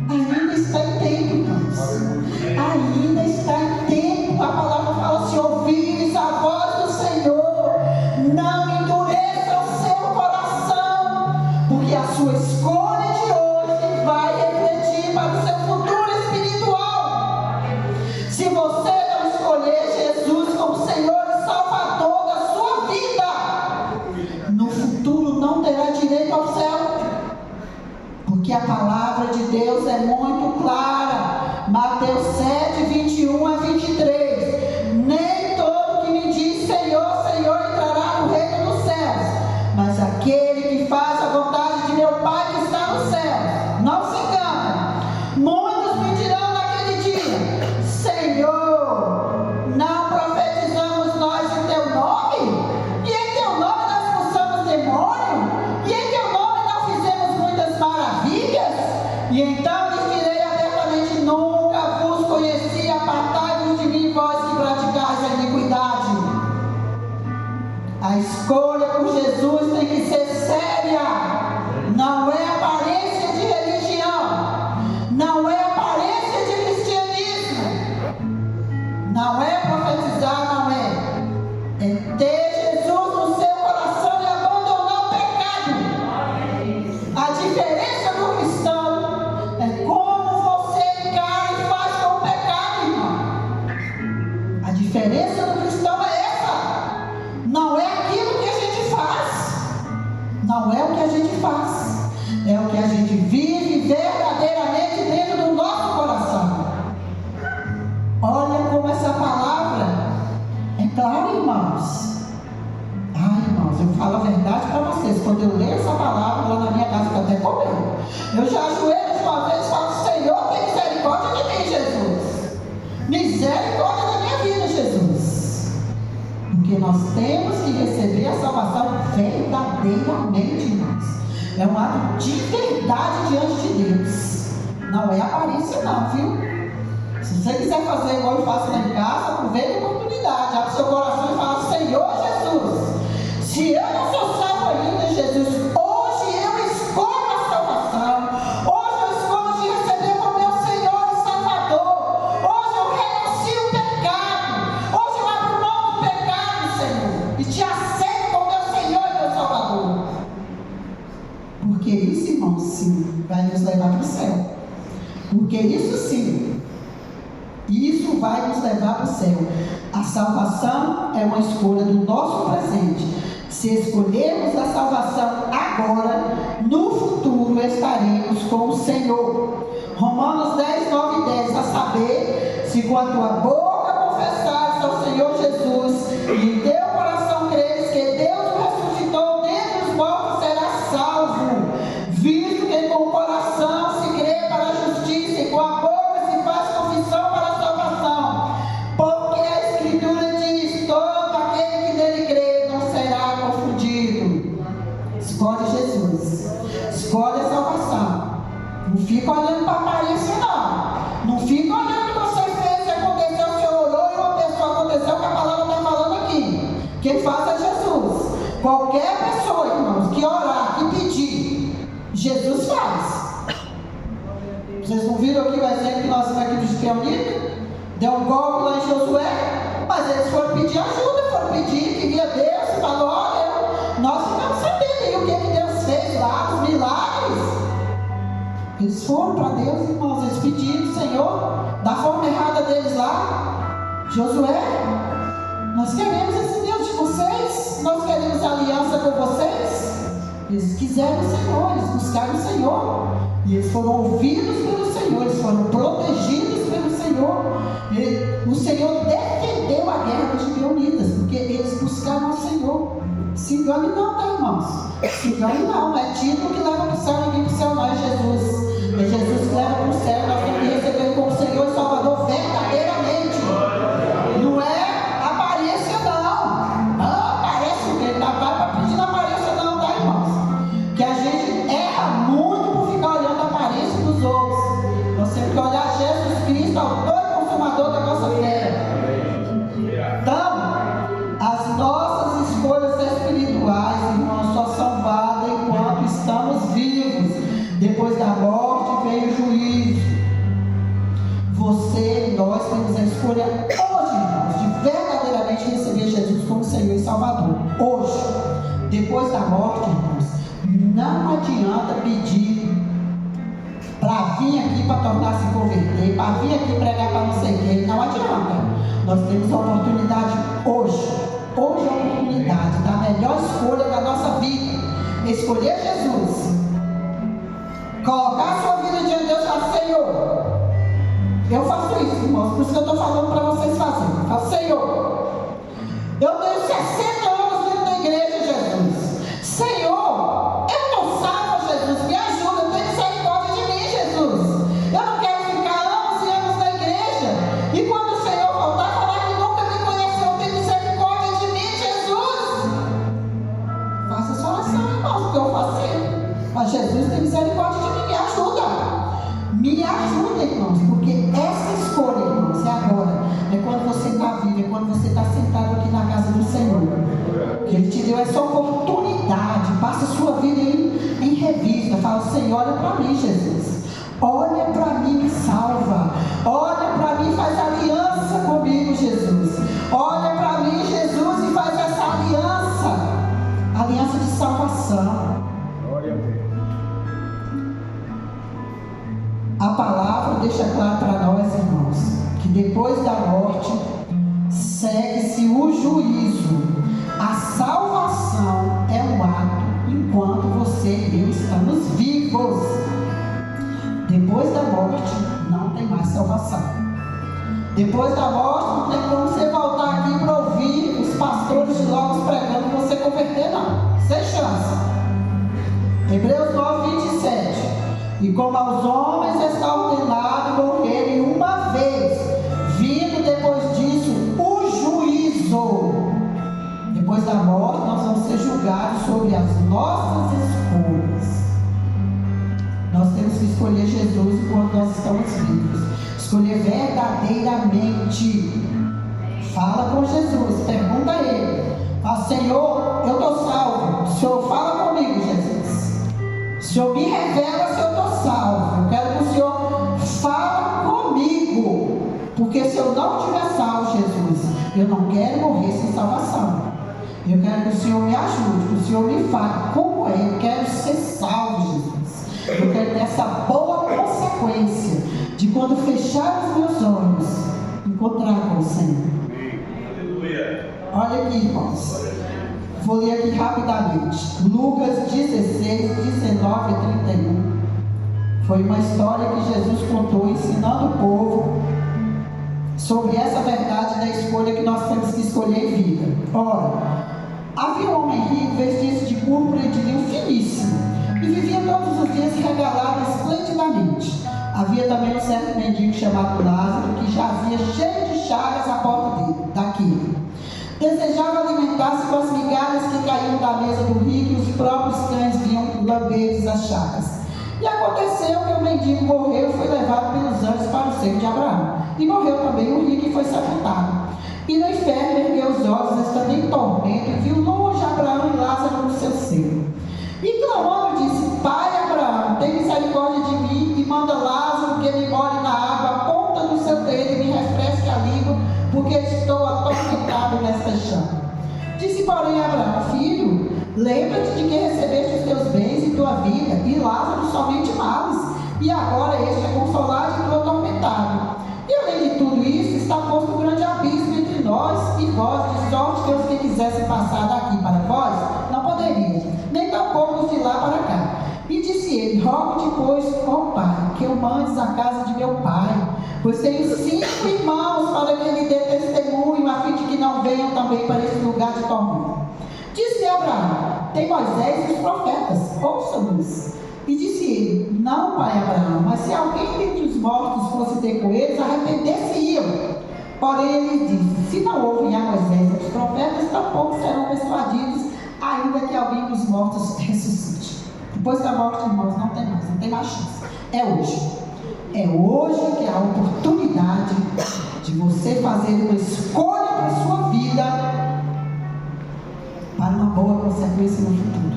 Ainda está em tempo, irmãos. Ainda está em tempo. A palavra fala: se ouvires a voz do Senhor, não endureça o seu coração, porque a sua escolha de hoje vai refletir para o seu futuro espiritual. Se você não escolher Jesus como Senhor e Salvador da sua vida, no futuro não terá direito ao céu, porque a palavra de Deus é muito clara. Mateus 7, 21 a 23. Nem todo que me diz Senhor, Senhor entrará no reino dos céus, mas aquele que faz a vontade de meu Pai que está nos céus. Não se engane. Muitos me dirão naquele dia: Senhor, não profetizamos nós em teu nome? E em teu nome nós expulsamos demônio? E em teu nome não fizemos muitas maravilhas? E então lhes direi abertamente: nunca vos conheci, apartai-vos de mim, vós que praticais a iniquidade. A escolha por Jesus tem que ser séria. Não é aparência de religião, não é aparência de cristianismo. irmãos? Irmãos, eu falo a verdade para vocês. Quando eu leio essa palavra lá na minha casa, eu até comendo. Eu já ajoelho de uma vez e falo: Senhor, tem misericórdia de mim, Jesus. Misericórdia da minha vida, Jesus. Porque nós temos que receber a salvação verdadeiramente, irmãos. É um ato de verdade diante de Deus. Não é aparência não, viu? Se você quiser fazer igual eu faço lá em casa, aproveita a oportunidade. Abre seu coração e fala: Senhor Jesus, se eu não sou salvo ainda, Jesus, hoje eu escolho a salvação. Hoje eu escolho te receber como meu Senhor e Salvador. Hoje eu renuncio o pecado. Hoje eu abro mão do pecado, Senhor, e te aceito como meu Senhor e meu Salvador. Porque isso, irmão, sim, vai nos levar para o céu. Porque isso sim, isso vai nos levar para o céu. A salvação é uma escolha do nosso presente. Se escolhermos a salvação agora, no futuro estaremos com o Senhor. Romanos 10, 9 e 10. A saber, se com a tua boca confessares ao Senhor Jesus e em teu coração creres que Deus o ressuscitou dentre os mortos, serás salvo. Visto que com o coração se crê para a justiça e com a boca se faz confissão para a salvação. Porque a Escritura diz: todo aquele que nele crê não será confundido. Escolhe Jesus, escolhe a salvação. Não fica olhando para a aparência não. Não fica olhando o que você fez, se aconteceu, o senhor orou e uma pessoa aconteceu, que a palavra está falando aqui. Quem faz é Jesus. Qualquer pessoa, irmãos, que orar, que pedir, Jesus faz. Vocês não viram aqui o exemplo que nós vimos aqui dos Israelitas? Deu um golpe lá em Josué, mas eles foram pedir ajuda, foram pedir que via Deus e falou: olha, nós ficamos sabendo aí o que Deus fez lá, os milagres. Eles foram para Deus, irmãos, eles pediram: Senhor, da forma errada deles lá, Josué, nós queremos esse Deus de vocês, nós queremos aliança com vocês. Eles quiseram o Senhor, eles buscaram o Senhor, e eles foram ouvidos pelo Senhor, eles foram protegidos pelo Senhor. O Senhor defendeu a guerra dos gibeonitas, porque eles buscaram o Senhor. Se engane não, tá, irmãos? Se engane não é título que leva para o céu, ninguém para o céu não, é Jesus. É Jesus que leva para o céu, nós temos que receber como Senhor e Salvador verdadeiramente. Não é aparência não. Não aparece o quê? Vai para pedir na aparência não, tá, irmãos? Que a gente erra muito por ficar olhando a aparência dos outros. Nós temos que olhar Jesus Cristo, autor e consumador da nossa fé. Então, as nossas escolhas espirituais, irmãos, só são válidas enquanto estamos vivos. Depois da morte vem o juízo. Você e nós temos a escolha hoje, irmãos, de verdadeiramente receber Jesus como Senhor e Salvador. Hoje, depois da morte, irmãos, não adianta pedir para vir aqui para tornar se converter, para vir aqui pregar para não sei quem. Não adianta. Nós temos a oportunidade hoje. Hoje é a oportunidade da melhor escolha da nossa vida. Escolher Jesus. Colocar a sua vida diante de Deus e falar: Senhor, eu faço isso, irmãos, por isso que eu estou falando para vocês fazerem. Eu falo: Senhor, eu tenho 60 anos dentro da igreja, Jesus. Senhor, eu estou salvo, Jesus, me ajuda, tem misericórdia de mim, Jesus. Eu não quero ficar anos e anos na igreja e quando o Senhor voltar, falar que nunca me conheceu, tem misericórdia de mim, Jesus. Faça essa oração, irmãos, porque eu faço sempre. Mas Jesus tem misericórdia de mim, me ajuda. Me ajuda, irmãos, porque essa escolha, irmãos, é agora. É quando você está vivo, é quando você está sentado aqui na casa do Senhor. Que Ele te deu essa oportunidade. Passa a sua vida em revista. Fala: Senhor, olha para mim, Jesus. Olha para mim, me salva. Olha para mim, faz aliança comigo, Jesus. Olha para mim, Jesus, e faz essa aliança. Aliança de salvação. A palavra deixa claro para nós, irmãos, que depois da morte segue-se o juízo. A salvação é um ato enquanto você e eu estamos vivos. Depois da morte não tem mais salvação. Depois da morte não tem como você voltar aqui para ouvir os pastores pastores de Logos pregando para você converter, não. Sem chance. Hebreus 9, 27. E como aos homens está ordenado morrerem uma vez, vindo depois disso o juízo. Depois da morte, nós vamos ser julgados sobre as nossas escolhas. Nós temos que escolher Jesus enquanto nós estamos vivos. Escolher verdadeiramente. Fala com Jesus, pergunta a Ele. Fala, Senhor, eu estou salvo. O Senhor fala comigo, Jesus. O Senhor me revela se eu estou salvo. Eu quero que o Senhor fale comigo. Porque se eu não estiver salvo, Jesus, eu não quero morrer sem salvação. Eu quero que o Senhor me ajude, que o Senhor me fale como é. Eu quero ser salvo, Jesus. Eu quero ter essa boa consequência de quando fechar os meus olhos, encontrar com o Senhor. Olha aqui, irmãos. Vou ler aqui rapidamente. Lucas 16, 19 e 31. Foi uma história que Jesus contou ensinando o povo sobre essa verdade da escolha que nós temos que escolher em vida. Ora, havia um homem rico, vestido de púrpura e de linho finíssimo, e vivia todos os dias regalado esplendidamente. Havia também um certo mendigo chamado Lázaro, que jazia cheio de chagas à porta daquele. Desejava alimentar-se com as migalhas que caíam da mesa do rico, e os próprios cães vinham lamber-lhes as chagas. E aconteceu que o mendigo morreu e foi levado pelos anjos para o seio de Abraão. E morreu também o rico e foi sepultado. E no inferno ergueu os olhos, estando em tormento, e viu longe Abraão e Lázaro no seu seio. E clamando disse: Pai Abraão, tem misericórdia de mim e manda Lázaro que ele molhe na água a ponta do seu dedo e me refresque a língua, porque estou atormentado nesta chama. Disse, porém, Abraão: Filho, lembra-te de que recebeste os teus bens e tua vida, e Lázaro somente males, e agora este é consolado e tu atormentado. E além de tudo isso, está posto um grande abismo entre nós e vós, de sorte que os que quisessem passar daqui para vós, não poderiam, nem tampouco os de lá para cá. E disse ele: Rogo-te, pois, ó Pai, que eu mandes à casa de meu pai, pois tenho 5 irmãos, para que ele dê testemunho, a fim de que não venham também para esse lugar de tormento. Disse Abraão: Tem Moisés e os profetas, ouçam-nos. E disse ele: Não, pai Abraão, mas se alguém dentre os mortos fosse ter com eles, arrepender-se-iam. Porém ele disse: Se não ouvem a Moisés e os profetas, tampouco serão persuadidos, ainda que alguém dos mortos ressuscite. Depois da morte, irmãos, não tem mais chance. É hoje. É hoje que há a oportunidade de você fazer uma escolha para a sua vida, para uma boa consequência no futuro.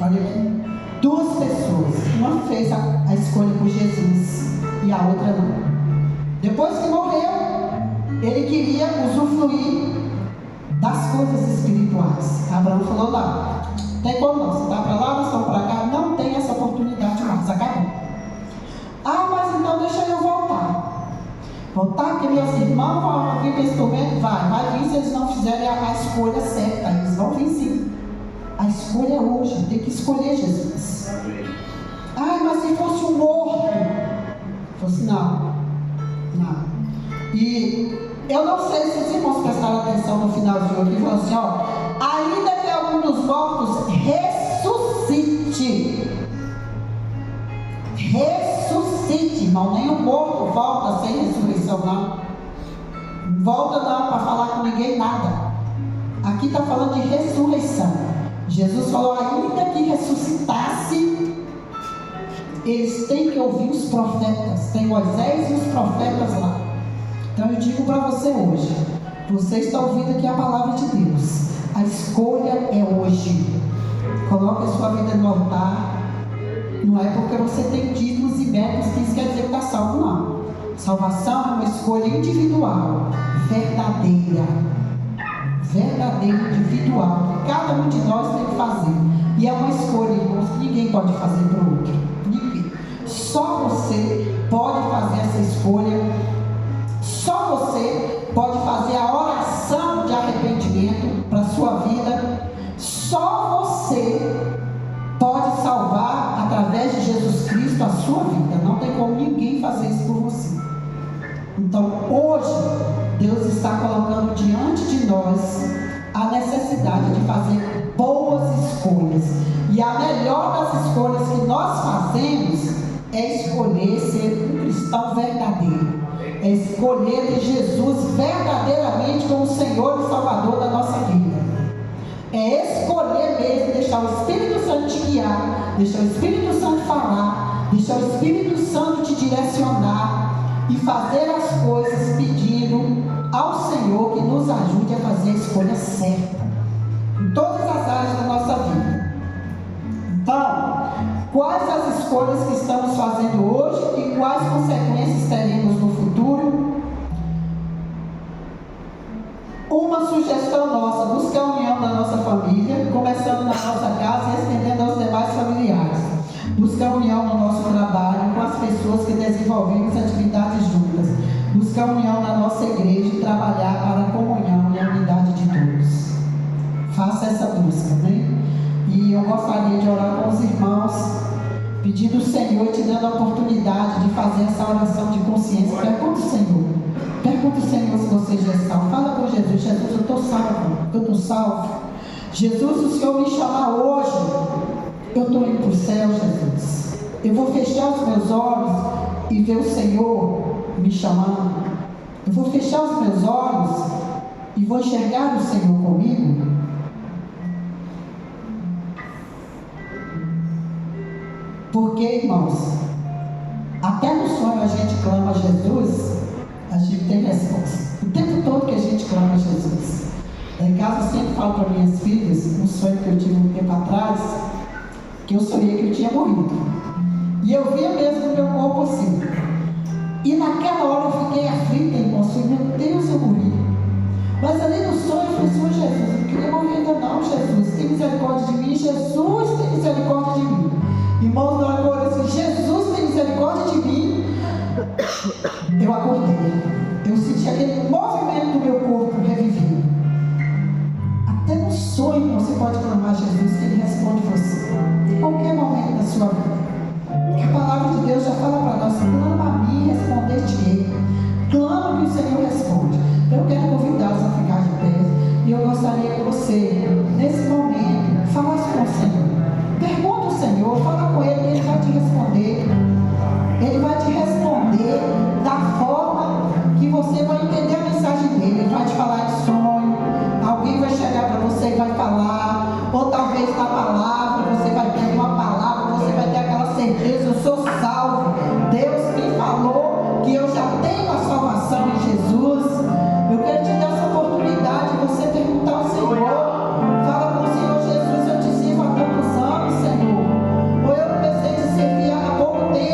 Olha aqui. 2 pessoas, uma fez a escolha por Jesus e a outra não. Depois que morreu, ele queria usufruir das coisas espirituais. Abraão falou: Lá, tem como não? Você está para lá, nós estamos para cá. Não tem essa oportunidade mais, acabou. Ah, mas então deixa eu voltar. Voltar, porque meus irmãos vão vir nesse momento? Vai vir se eles não fizerem a escolha certa. Eles vão vir sim. A escolha é hoje, tem que escolher Jesus. Ah, mas se fosse um morto? Fosse não. E eu não sei se os irmãos prestaram atenção no finalzinho aqui, falou assim, ó: ainda que algum dos mortos ressuscite. Ressuscite, irmão. Nem o morto volta sem ressurreição, não. Volta não para falar com ninguém, nada. Aqui está falando de ressurreição. Jesus falou: ainda que ressuscitasse, eles têm que ouvir os profetas. Tem Moisés e os profetas lá. Então eu digo para você hoje, você está ouvindo aqui a palavra de Deus. A escolha é hoje. Coloque a sua vida no altar. Não é porque você tem títulos e méritos que isso quer dizer que está salvo, não. Salvação é uma escolha individual, verdadeira, individual, que cada um de nós tem que fazer. E é uma escolha, irmãos, que ninguém pode fazer para o outro. Ninguém. Só você pode fazer essa escolha. Só você pode fazer a oração de arrependimento para a sua vida. Só você pode salvar através de Jesus Cristo a sua vida. Não tem como ninguém fazer isso por você. Então hoje Deus está colocando diante de nós a necessidade de fazer boas escolhas. E a melhor das escolhas que nós fazemos é escolher ser um cristão verdadeiro. É escolher ter Jesus verdadeiramente como Senhor e Salvador da nossa vida. É escolher mesmo, deixar o Espírito Santo te guiar, deixar o Espírito Santo falar, deixar o Espírito Santo te direcionar e fazer as coisas pedindo ao Senhor que nos ajude a fazer a escolha certa em todas as áreas da nossa vida. Então, quais as escolhas que estamos fazendo hoje e quais consequências teremos no futuro? Uma sugestão nossa: buscar a união da nossa família, começando na nossa casa e estendendo aos demais familiares. Buscar a união no nosso trabalho com as pessoas que desenvolvemos atividades juntas. Buscar a união na nossa igreja e trabalhar para a comunhão e a unidade de todos. Faça essa busca, né? E eu gostaria de orar com os irmãos, pedindo ao Senhor, te dando a oportunidade de fazer essa oração de consciência. Pergunta ao Senhor. Pergunta ao Senhor se você já é salvo. Fala com Jesus: Jesus, eu estou salvo. Eu estou salvo. Jesus, o Senhor me chamar hoje, eu estou indo para o céu, Jesus. Eu vou fechar os meus olhos e ver o Senhor me chamando. Eu vou fechar os meus olhos e vou enxergar o Senhor comigo. Porque, irmãos, até no sonho a gente clama a Jesus, a gente tem resposta. O tempo todo que a gente clama a Jesus. Lá em casa eu sempre falo para minhas filhas, um sonho que eu tive um tempo atrás, que eu sonhei que eu tinha morrido. E eu via mesmo o meu corpo assim. E naquela hora eu fiquei aflita, irmãos, meu Deus, eu morri. Mas ali no sonho eu falei: Senhor Jesus, eu não queria morrer ainda não, Jesus, tem misericórdia de mim, Jesus, tem misericórdia de mim. Irmãos, na hora que eu olhei assim: Jesus, tem misericórdia de mim, eu acordei. Eu senti aquele movimento do meu corpo revivido. Até no sonho você pode clamar a Jesus, que Ele responde você, em qualquer momento da sua vida. A palavra de Deus já fala para nós: clama a mim, responder-te-ei. Clama que o Senhor responde. Então eu quero convidá-los a ficar de pé. E eu gostaria que você, nesse momento, falasse com o Senhor. Pergunta ao Senhor, fala com Ele, Ele vai te responder. Ele vai te responder da forma que você vai entender a mensagem dele. Ele vai te falar de sonho. Alguém vai chegar para você e vai falar. Ou talvez na palavra, você vai ter uma palavra, você vai ter aquela certeza: eu sou salvo. Deus me falou que eu já tenho a salvação em Jesus. Eu quero te dar essa oportunidade de você perguntar ao Senhor. Fala com o Senhor: Jesus, eu te sirvo há tantos anos, Senhor. Ou eu comecei a te servir há pouco tempo.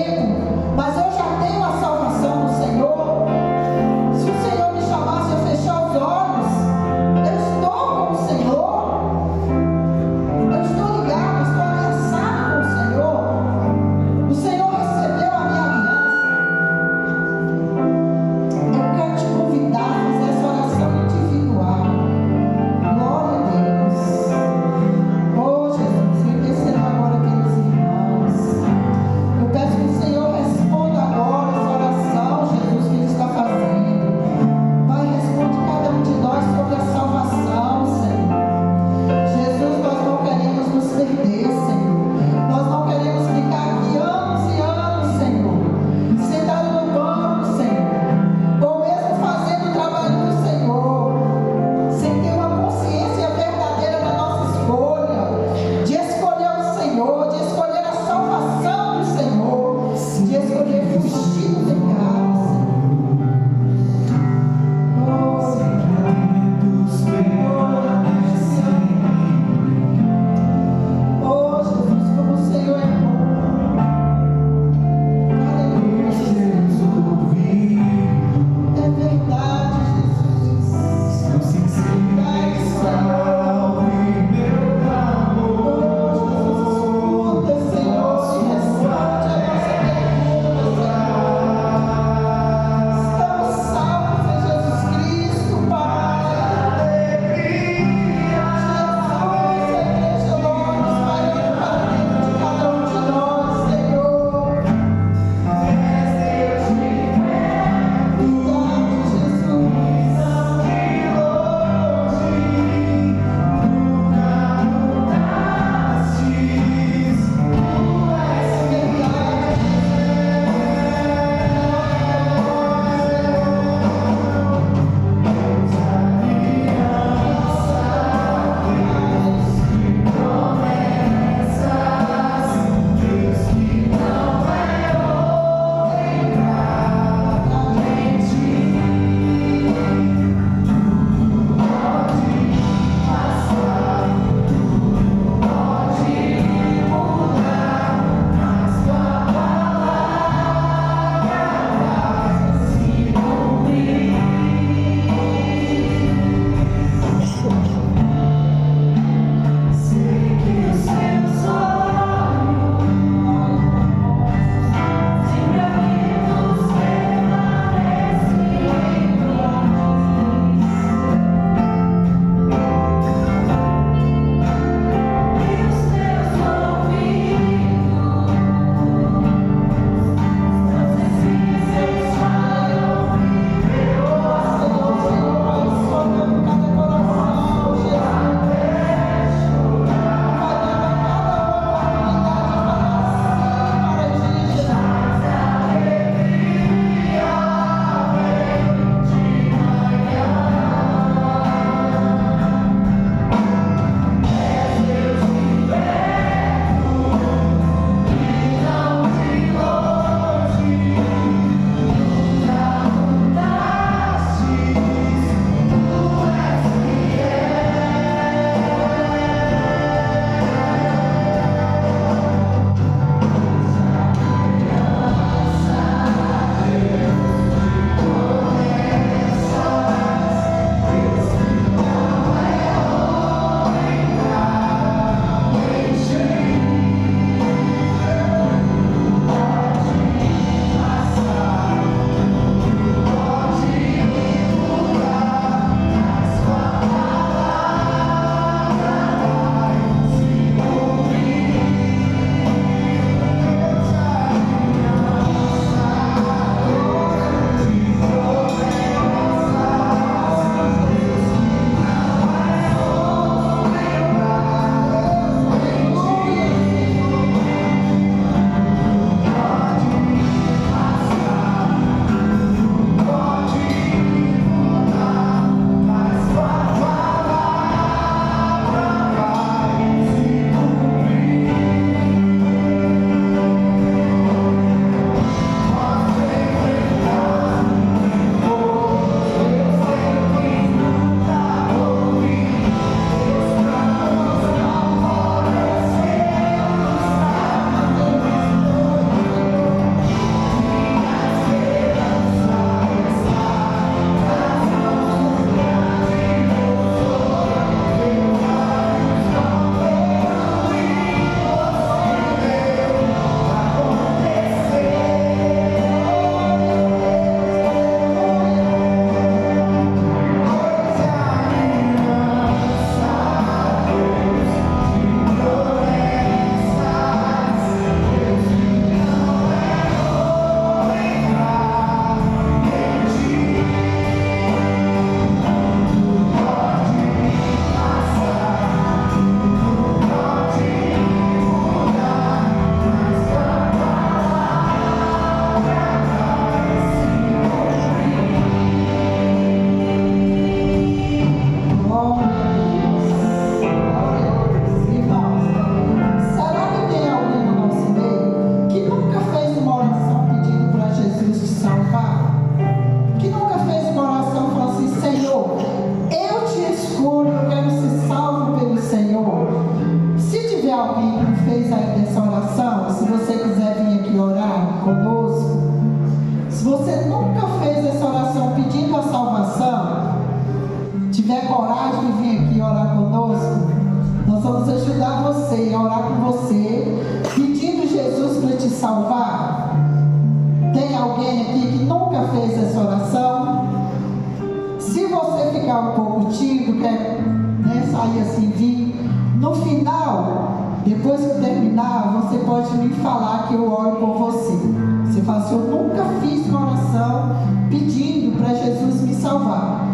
é um pouco tímido, quer, né, sair assim, vir. No final, depois que terminar, você pode me falar que eu oro por você. Você fala assim: eu nunca fiz uma oração pedindo para Jesus me salvar.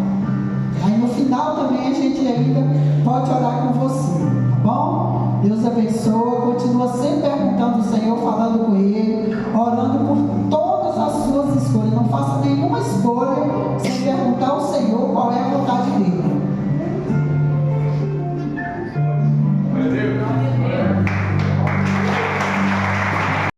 Aí no final também a gente ainda pode orar com você, tá bom? Deus abençoe.